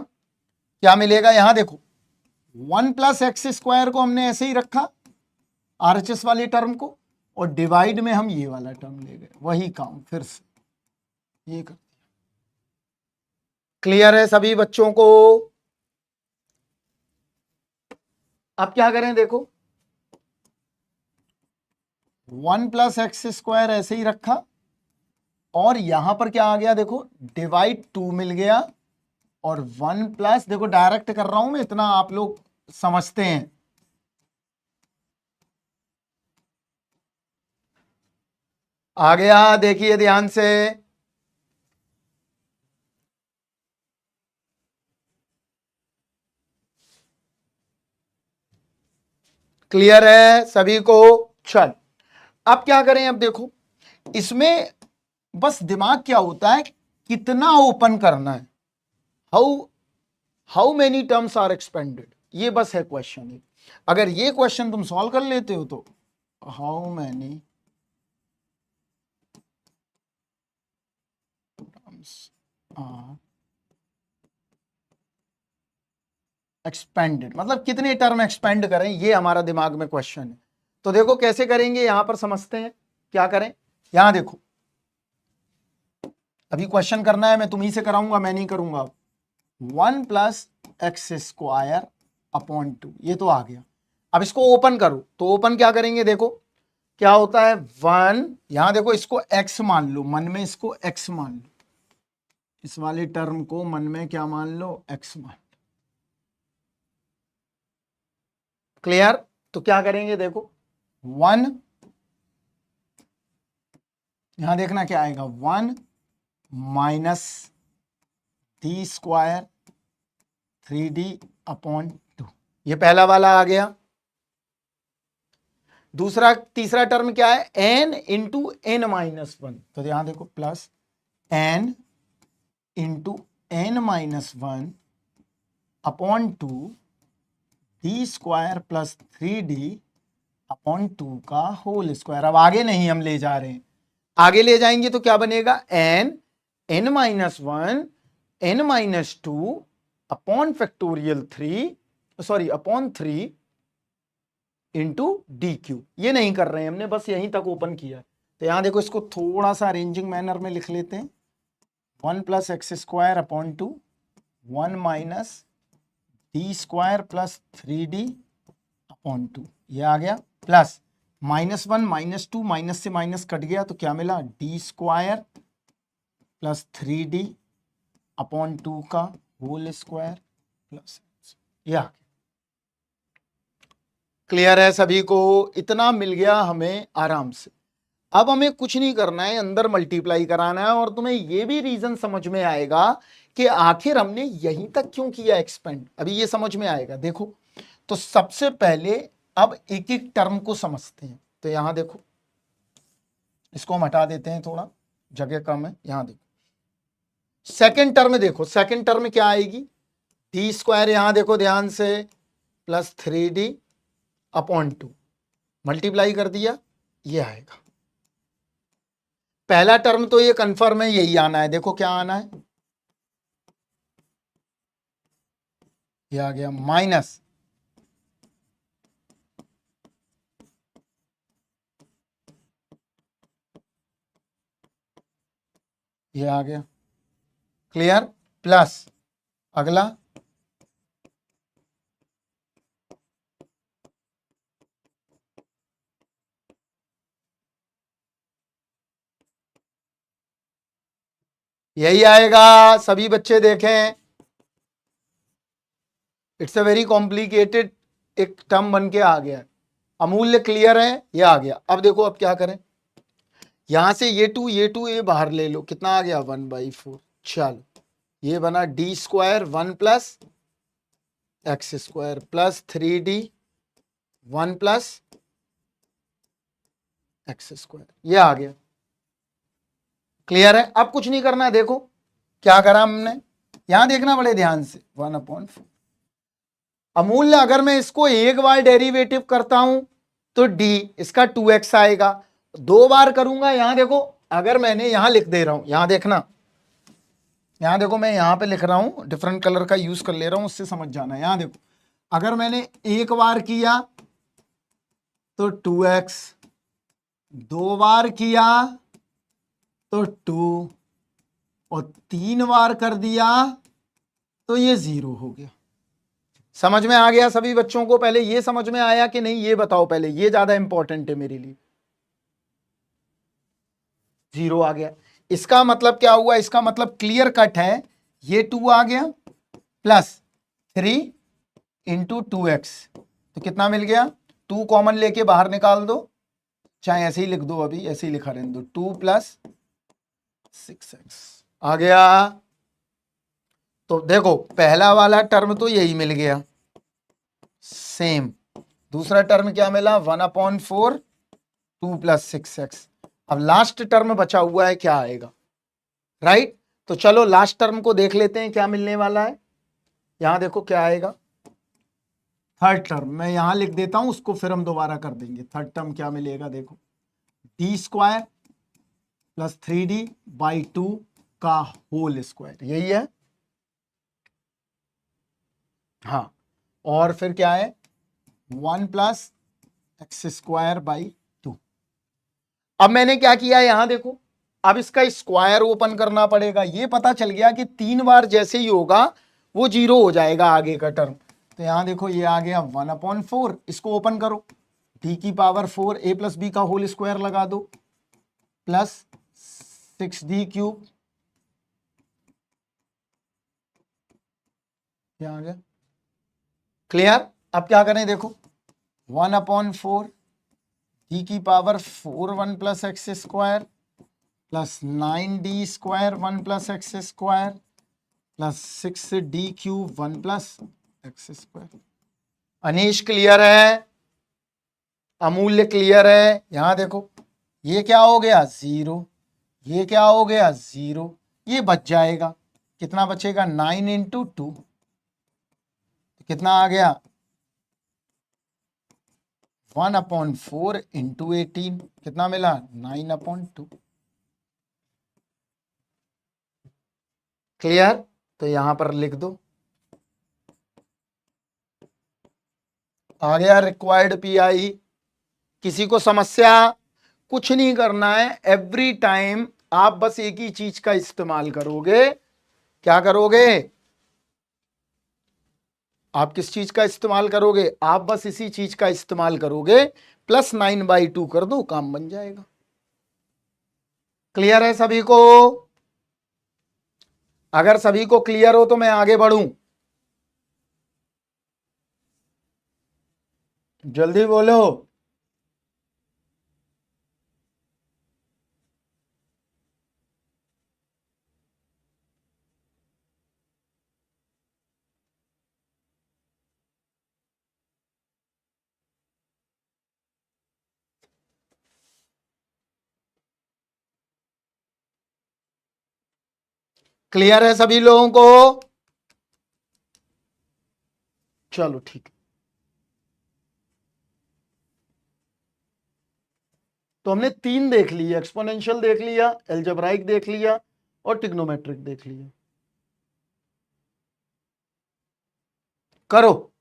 क्या मिलेगा। यहां देखो 1+x² को हमने ऐसे ही रखा आरएचएस वाले टर्म को, और डिवाइड में हम ये वाला टर्म ले गए, वही काम फिर से ये कर। क्लियर है सभी बच्चों को? अब क्या करें देखो, 1+x² ऐसे ही रखा, और यहां पर क्या आ गया देखो, डिवाइड 2 मिल गया, और 1+ देखो डायरेक्ट कर रहा हूं मैं, इतना आप लोग समझते हैं। आ गया, देखिए ध्यान से। क्लियर है सभी को? चल अब क्या करें, अब देखो इसमें बस दिमाग क्या होता है, कितना ओपन करना है, how how many terms are expanded, ये बस है क्वेश्चन। अगर ये क्वेश्चन तुम सॉल्व कर लेते हो तो how many terms are expanded, मतलब कितने टर्म एक्सपेंड करें, ये हमारा दिमाग में क्वेश्चन है। तो देखो कैसे करेंगे, यहां पर समझते हैं क्या करें। यहां देखो अभी क्वेश्चन करना है, मैं तुम्ही से कराऊंगा, मैं नहीं करूंगा। 1+x² अपॉन 2, ये तो आ गया। अब इसको ओपन करो, तो ओपन क्या करेंगे देखो क्या होता है, 1, यहां देखो इसको x मान लो, मन में इसको x मान लो, इस वाले टर्म को मन में क्या मान लो, x मान लो। क्लियर? तो क्या करेंगे देखो 1, यहां देखना क्या आएगा, 1 माइनस d² 3d अपॉन 2, ये पहला वाला आ गया। दूसरा तीसरा टर्म क्या है, n इंटू n-1, तो यहां देखो plus n into n-1 upon 2 d² plus 3d upon 2 का होल स्क्वायर। अब आगे नहीं हम ले जा रहे हैं, आगे ले जाएंगे तो क्या बनेगा, n-1 n-2 upon factorial 3, sorry upon 3 into D Q. ये नहीं कर रहे हैं हमने, बस यहीं तक ओपन किया। तो यहां देखो इसको थोड़ा सा अरेंजिंग मैनर में लिख लेते हैं, 1+x² upon 2 1 minus d² plus 3d upon 2, ये आ गया, प्लस -1 -2 माइनस से माइनस कट गया, तो क्या मिला, d² प्लस 3d अपॉन 2 का होल स्क्वायर प्लस, ये आ गया। क्लियर है सभी को? इतना मिल गया हमें आराम से। अब हमें कुछ नहीं करना है, अंदर मल्टीप्लाई कराना है और तुम्हें यह भी रीजन समझ में आएगा कि आखिर हमने यहीं तक क्यों किया एक्सपेंड, अभी ये समझ में आएगा। देखो, तो सबसे पहले अब एक एक टर्म को समझते हैं। तो यहां देखो, इसको हम हटा देते हैं, थोड़ा जगह कम है। यहां देखो, सेकेंड टर्म देखो, सेकेंड टर्म क्या आएगी? डी स्क्वायर, यहां देखो ध्यान से, प्लस 3d अपॉन 2, मल्टीप्लाई कर दिया, ये आएगा। पहला टर्म तो ये कंफर्म है, यही आना है। देखो क्या आना है, ये आ गया माइनस, ये आ गया। क्लियर? प्लस अगला, यही आएगा। सभी बच्चे देखें, इट्स अ वेरी कॉम्प्लिकेटेड, एक टर्म बन के आ गया। अमूल्य क्लियर है, ये आ गया। अब देखो, अब क्या करें, यहां से ये टू ये बाहर ले लो, कितना आ गया 1/4। चलो, ये बना D square 1 plus x square plus 3d 1 plus x square, ये आ गया। क्लियर है? अब कुछ नहीं करना है। देखो क्या करा हमने, यहां देखना बड़े ध्यान से, 1/4 अमूल्य। अगर मैं इसको एक बार डेरिवेटिव करता हूं तो डी इसका 2x आएगा, दो बार करूंगा, यहां देखो, अगर मैंने यहां लिख दे रहा हूं, यहां देखना, यहां देखो, मैं यहां पे लिख रहा हूं, डिफरेंट कलर का यूज कर ले रहा हूं, उससे समझ जाना है। यहां देखो, अगर मैंने एक बार किया तो 2x, दो बार किया तो 2, और 3 बार कर दिया तो ये 0 हो गया। समझ में आ गया सभी बच्चों को? पहले ये समझ में आया कि नहीं, ये बताओ पहले, ये ज्यादा इंपॉर्टेंट है मेरे लिए। 0 आ गया, इसका मतलब क्या हुआ? इसका मतलब क्लियर कट है, ये 2 आ गया प्लस 3 इंटू 2x, तो कितना मिल गया? 2 कॉमन लेके बाहर निकाल दो, चाहे ऐसे ही लिख दो, अभी ऐसे ही लिखा रहने दो, 2 प्लस 6x आ गया। तो देखो, पहला वाला टर्म तो यही मिल गया सेम, दूसरा टर्म क्या मिला? 1/4 2 प्लस 6x। अब लास्ट टर्म बचा हुआ है, क्या आएगा? राइट? तो चलो लास्ट टर्म को देख लेते हैं, क्या मिलने वाला है। यहां देखो क्या आएगा, थर्ड टर्म मैं यहां लिख देता हूं, उसको फिर हम दोबारा कर देंगे। थर्ड टर्म क्या मिलेगा? देखो, डी स्क्वायर प्लस 3d/2 का होल स्क्वायर, यही है। हाँ, और फिर क्या है? 1 प्लस एक्स स्क्वायर बाई 2। अब मैंने क्या किया, यहां देखो, अब इसका स्क्वायर ओपन करना पड़ेगा। ये पता चल गया कि 3 बार जैसे ही होगा वो 0 हो जाएगा आगे का टर्म। तो यहां देखो, ये आ गया 1/4, इसको ओपन करो, डी की पावर 4 a प्लस बी का होल स्क्वायर लगा दो, प्लस 6d³ क्या आ गया? क्लियर? अब क्या करें, देखो, 1/4 डी की power 4 1 plus x square plus 9d² 1 plus x square plus 6d³ 1 plus x square. Anish clear है? अमूल्य क्लियर है? यहां देखो, ये क्या हो गया? 0, ये क्या हो गया? 0, ये बच जाएगा, कितना बचेगा? 9 इंटू 2, कितना आ गया? 1/4 इंटू 18, कितना मिला? 9/2। क्लियर? तो यहां पर लिख दो, आ गया रिक्वायर्ड पीआई। किसी को समस्या? कुछ नहीं करना है, एवरी टाइम आप बस एक ही चीज का इस्तेमाल करोगे। क्या करोगे? आप किस चीज का इस्तेमाल करोगे? आप बस इसी चीज का इस्तेमाल करोगे, +9/2 कर दो, काम बन जाएगा। क्लियर है सभी को? अगर सभी को क्लियर हो तो मैं आगे बढ़ूं। जल्दी बोलो। क्लियर है सभी लोगों को? चलो ठीक है। तो हमने तीन देख ली, एक्सपोनेंशियल देख लिया, एल्जेब्राइक देख लिया और ट्रिग्नोमेट्रिक देख लिया। करो,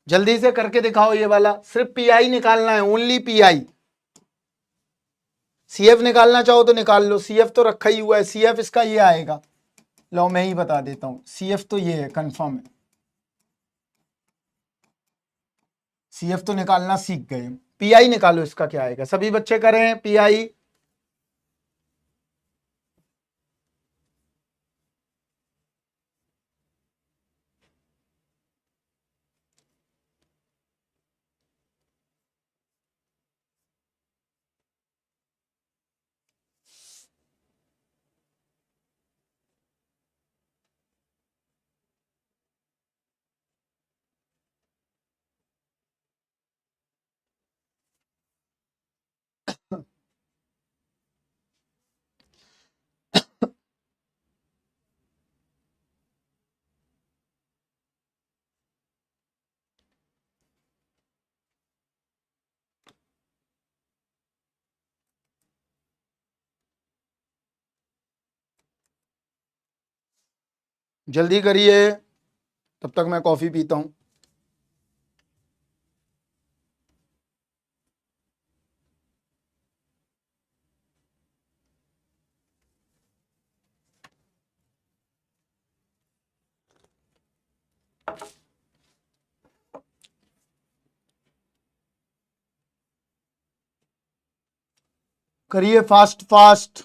जल्दी से करके दिखाओ। ये वाला सिर्फ पीआई निकालना है, ओनली पीआई। सीएफ निकालना चाहो तो निकाल लो, सीएफ तो रखा ही हुआ है। सीएफ इसका ये आएगा, लो मैं ही बता देता हूं। सीएफ तो ये है, कंफर्म है। सीएफ तो निकालना सीख गए। पीआई निकालो, इसका क्या आएगा? सभी बच्चे करें पीआई। जल्दी करिए, तब तक मैं कॉफी पीता हूं। करिए फास्ट फास्ट।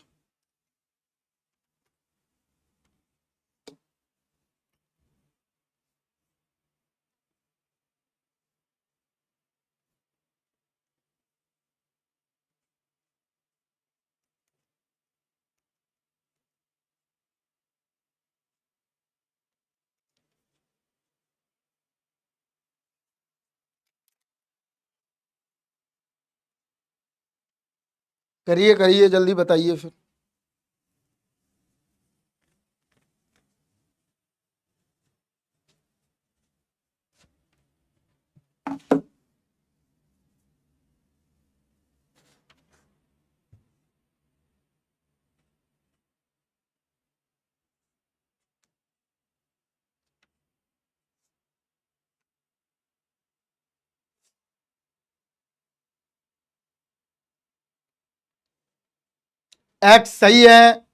करिए करिए, जल्दी बताइए फिर। एक्स सही है।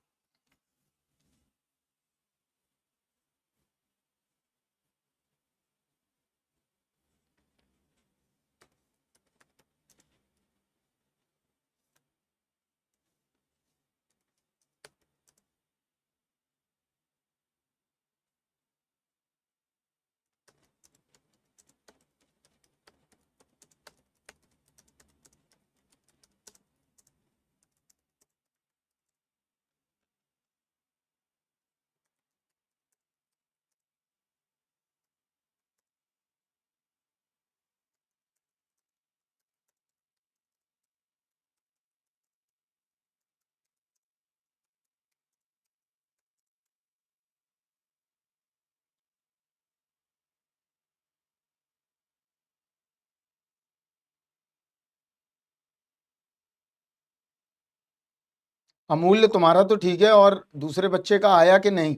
अमूल्य तुम्हारा तो ठीक है, और दूसरे बच्चे का आया कि नहीं?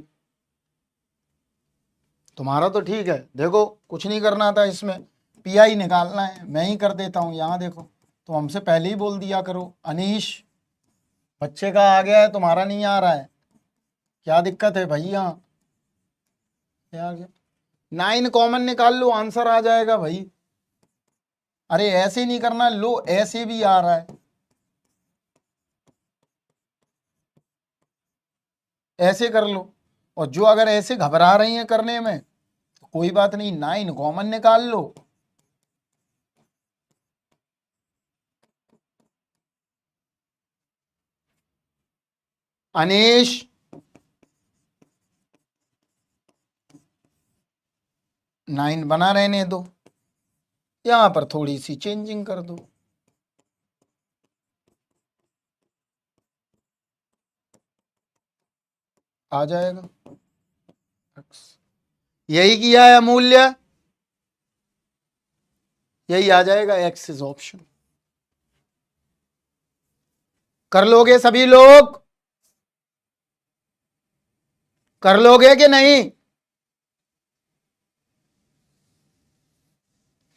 तुम्हारा तो ठीक है। देखो, कुछ नहीं करना था इसमें, पीआई निकालना है। मैं ही कर देता हूँ, यहाँ देखो। तो हमसे पहले ही बोल दिया करो। अनीश, बच्चे का आ गया है, तुम्हारा नहीं आ रहा है, क्या दिक्कत है भैया? क्या 9 कॉमन निकाल लो, आंसर आ जाएगा भाई। अरे ऐसे नहीं करना, लो ऐसे भी आ रहा है, ऐसे कर लो। और जो अगर ऐसे घबरा रही हैं करने में, तो कोई बात नहीं, 9 कॉमन निकाल लो। अनीश, नाइन बना रहने दो, यहां पर थोड़ी सी चेंजिंग कर दो। आ जाएगा, यही किया है अमूल्य, यही आ जाएगा, एक्स इज ऑप्शन। कर लोगे सभी लोग, कर लोगे कि नहीं?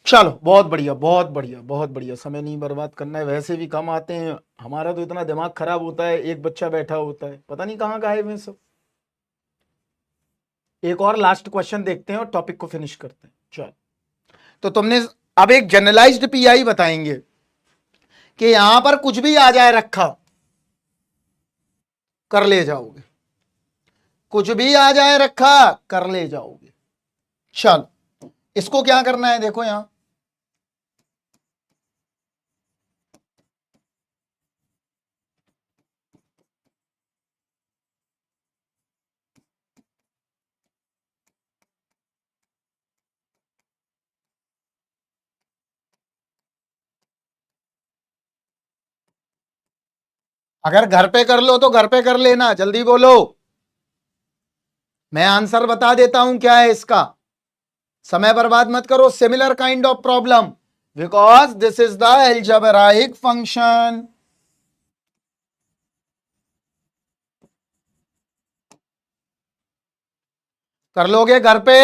चलो बहुत बढ़िया, बहुत बढ़िया, बहुत बढ़िया। समय नहीं बर्बाद करना है, वैसे भी कम आते हैं, हमारा तो इतना दिमाग खराब होता है, एक बच्चा बैठा होता है, पता नहीं कहाँ गायब है सब। एक और लास्ट क्वेश्चन देखते हैं और टॉपिक को फिनिश करते हैं। चलो, तो तुमने अब एक जनरलाइज्ड पीआई बताएंगे कि यहां पर कुछ भी आ जाए रखा, कर ले जाओगे, कुछ भी आ जाए रखा कर ले जाओगे। चलो, इसको क्या करना है, देखो यहां अगर घर पे कर लो तो घर पे कर लेना, जल्दी बोलो, मैं आंसर बता देता हूं क्या है इसका। समय बर्बाद मत करो। Similar kind of problem, because this is the algebraic function. कर लोगे घर पे?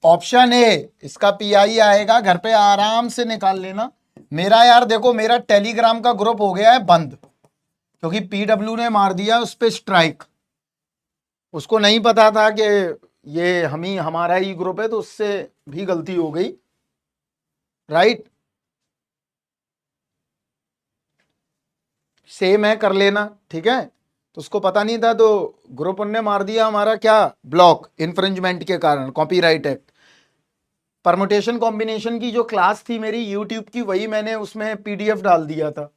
ऑप्शन ए, इसका पीआई आएगा, घर पे आराम से निकाल लेना। मेरा यार देखो, मेरा टेलीग्राम का ग्रुप हो गया है बंद, क्योंकि पीडब्ल्यू ने मार दिया उस पर स्ट्राइक। उसको नहीं पता था कि ये हमारा ही ग्रुप है, तो उससे भी गलती हो गई, राइट। सेम है, कर लेना, ठीक है। तो उसको पता नहीं था, तो ग्रुप ने मार दिया हमारा क्या, ब्लॉक, इन्फ्रिंजमेंट के कारण, कॉपीराइट एक्ट। परमुटेशन कॉम्बिनेशन की जो क्लास थी मेरी यूट्यूब की, वही मैंने उसमें पीडीएफ डाल दिया था।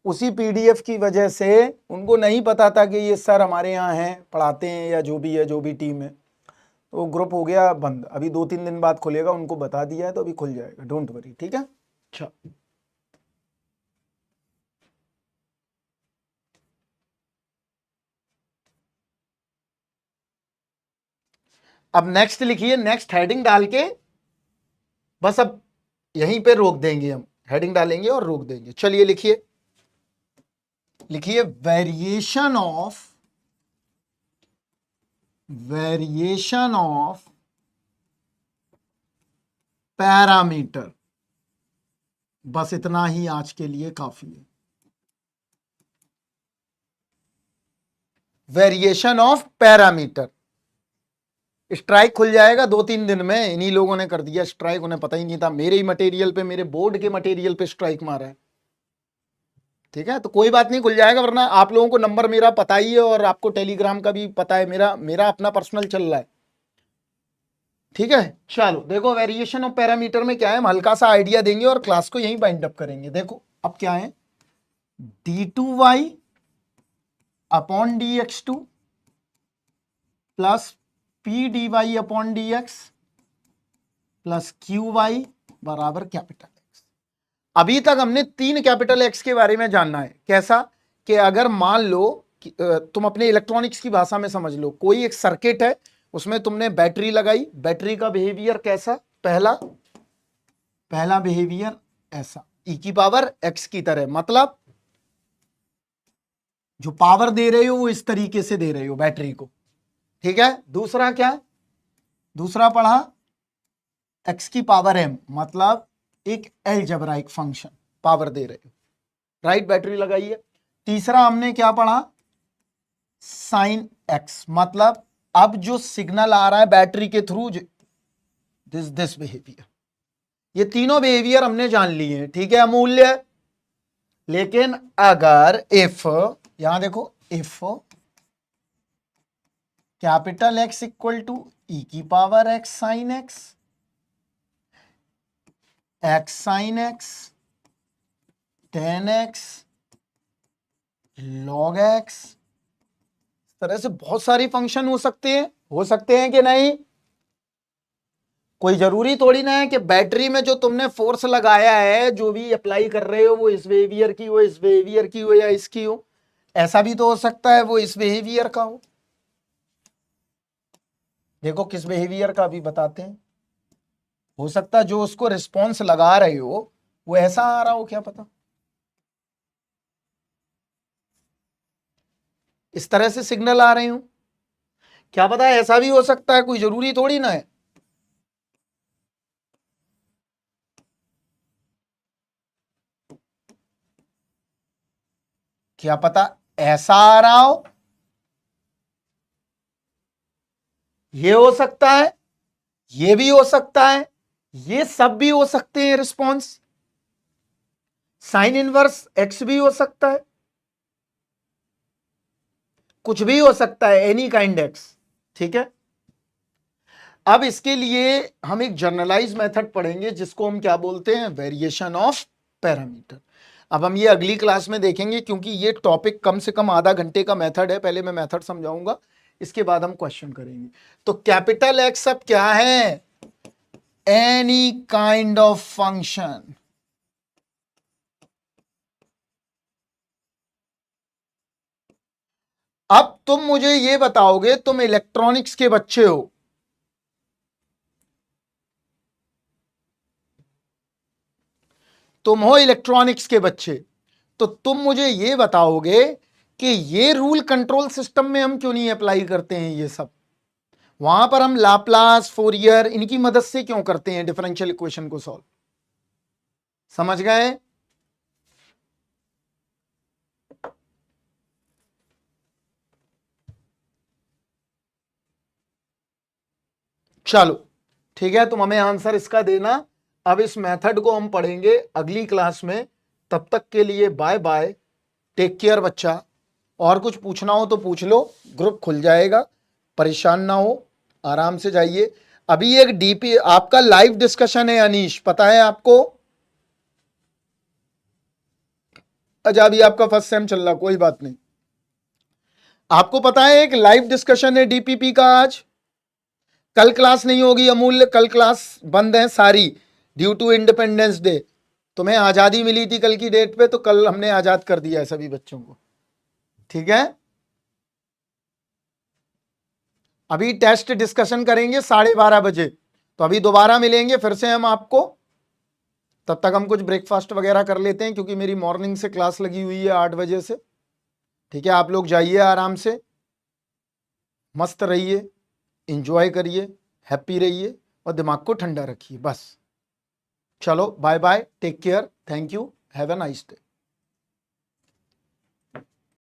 उसी पीडीएफ की वजह से उनको नहीं पता था कि ये सर हमारे यहाँ हैं, पढ़ाते हैं, या जो भी है, जो भी टीम है। तो ग्रुप हो गया बंद, अभी 2-3 दिन बाद खुलेगा, उनको बता दिया है, तो अभी खुल जाएगा, डोंट वरी, ठीक है। अच्छा, अब नेक्स्ट लिखिए, नेक्स्ट हेडिंग डाल के बस अब यहीं पे रोक देंगे, हम हेडिंग डालेंगे और रोक देंगे। चलिए लिखिए, लिखिए वेरिएशन ऑफ पैरामीटर। बस इतना ही आज के लिए काफी है। वेरिएशन ऑफ पैरामीटर, स्ट्राइक खुल जाएगा 2-3 दिन में। इन्हीं लोगों ने कर दिया स्ट्राइक, उन्हें पता ही नहीं था, मेरे ही मटेरियल पे, मेरे बोर्ड के मटेरियल पे स्ट्राइक मारा है, ठीक है। तो कोई बात नहीं, खुल जाएगा, वरना आप लोगों को नंबर मेरा पता ही है, और आपको टेलीग्राम का भी पता है, मेरा मेरा अपना पर्सनल चल रहा है, ठीक है। चलो देखो, वेरिएशन ऑफ पैरामीटर में क्या है, हम हल्का सा आइडिया देंगे और क्लास को यहीं बाइंड अप करेंगे। देखो अब क्या है, d2y upon dx2 plus P D Y upon D X plus Q Y बराबर कैपिटल एक्स। अभी तक हमने 3 कैपिटल एक्स के बारे में जानना है। कैसा कि अगर मान लो कि, तुम अपने इलेक्ट्रॉनिक्स की भाषा में समझ लो, कोई एक सर्किट है, उसमें तुमने बैटरी लगाई, बैटरी का बिहेवियर कैसा, पहला पहला बिहेवियर ऐसा, ई की पावर एक्स की तरह, मतलब जो पावर दे रहे हो वो इस तरीके से दे रहे हो बैटरी को, ठीक है। दूसरा क्या, दूसरा पढ़ा एक्स की पावर एम, मतलब एक अलजेब्राइक फंक्शन, पावर दे रहे हो, राइट, बैटरी लगाई है। तीसरा हमने क्या पढ़ा, साइन एक्स, मतलब अब जो सिग्नल आ रहा है बैटरी के थ्रू, दिस बिहेवियर। ये तीनों बिहेवियर हमने जान लिए हैं, ठीक है अमूल्य। लेकिन अगर इफ, यहां देखो, if capital X equal to E की power X sine X, X sine X, ten X log x। इस तरह से बहुत सारी फंक्शन हो सकते हैं कि नहीं? कोई जरूरी थोड़ी ना है कि बैटरी में जो तुमने फोर्स लगाया है, जो भी अप्लाई कर रहे हो, वो इस बिहेवियर की हो, इस बिहेवियर की हो या इसकी हो। ऐसा भी तो हो सकता है वो इस बिहेवियर का हो। देखो किस बिहेवियर का भी बताते हैं। हो सकता है जो उसको रिस्पॉन्स लगा रहे हो वो ऐसा आ रहा हो, क्या पता। इस तरह से सिग्नल आ रहे हो, क्या पता है ऐसा भी हो सकता है, कोई जरूरी थोड़ी ना है। क्या पता ऐसा आ रहा हो, ये हो सकता है, ये भी हो सकता है, ये सब भी हो सकते हैं रिस्पॉन्स। साइन इनवर्स एक्स भी हो सकता है, कुछ भी हो सकता है, एनी काइंड एक्स। ठीक है, अब इसके लिए हम एक जनरलाइज मेथड पढ़ेंगे जिसको हम क्या बोलते हैं, वेरिएशन ऑफ पैरामीटर। अब हम ये अगली क्लास में देखेंगे, क्योंकि ये टॉपिक कम से कम आधा घंटे का मेथड है। पहले मैं मेथड समझाऊंगा, इसके बाद हम क्वेश्चन करेंगे। तो कैपिटल एक्स अब क्या है, एनी काइंड ऑफ फंक्शन। अब तुम मुझे ये बताओगे, तुम इलेक्ट्रॉनिक्स के बच्चे हो, तुम हो इलेक्ट्रॉनिक्स के बच्चे, तो तुम मुझे ये बताओगे कि ये रूल कंट्रोल सिस्टम में हम क्यों नहीं अप्लाई करते हैं ये सब। वहां पर हम लाप्लास, फोरियर, इनकी मदद से क्यों करते हैं डिफरेंशियल इक्वेशन को सॉल्व। समझ गए? चलो ठीक है, तुम हमें आंसर इसका देना। अब इस मेथड को हम पढ़ेंगे अगली क्लास में। तब तक के लिए बाय बाय, टेक केयर बच्चा। और कुछ पूछना हो तो पूछ लो, ग्रुप खुल जाएगा, परेशान ना हो, आराम से जाइए। अभी एक डीपी आपका लाइव डिस्कशन है अनीश, पता है आपको? अच्छा अभी आपका फर्स्ट सेम चल रहा, कोई बात नहीं। आपको पता है एक लाइव डिस्कशन है डीपीपी का आज। कल क्लास नहीं होगी अमूल्य, कल क्लास बंद है सारी, ड्यू टू इंडिपेंडेंस डे। तुम्हें आजादी मिली थी कल की डेट पे, तो कल हमने आजाद कर दिया है सभी बच्चों को। ठीक है, अभी टेस्ट डिस्कशन करेंगे 12:30 बजे, तो अभी दोबारा मिलेंगे फिर से हम आपको। तब तक हम कुछ ब्रेकफास्ट वगैरह कर लेते हैं, क्योंकि मेरी मॉर्निंग से क्लास लगी हुई है 8 बजे से। ठीक है, आप लोग जाइए आराम से, मस्त रहिए, इंजॉय करिए, हैप्पी रहिए और दिमाग को ठंडा रखिए बस। चलो bye bye, take care, thank you, have a nice day.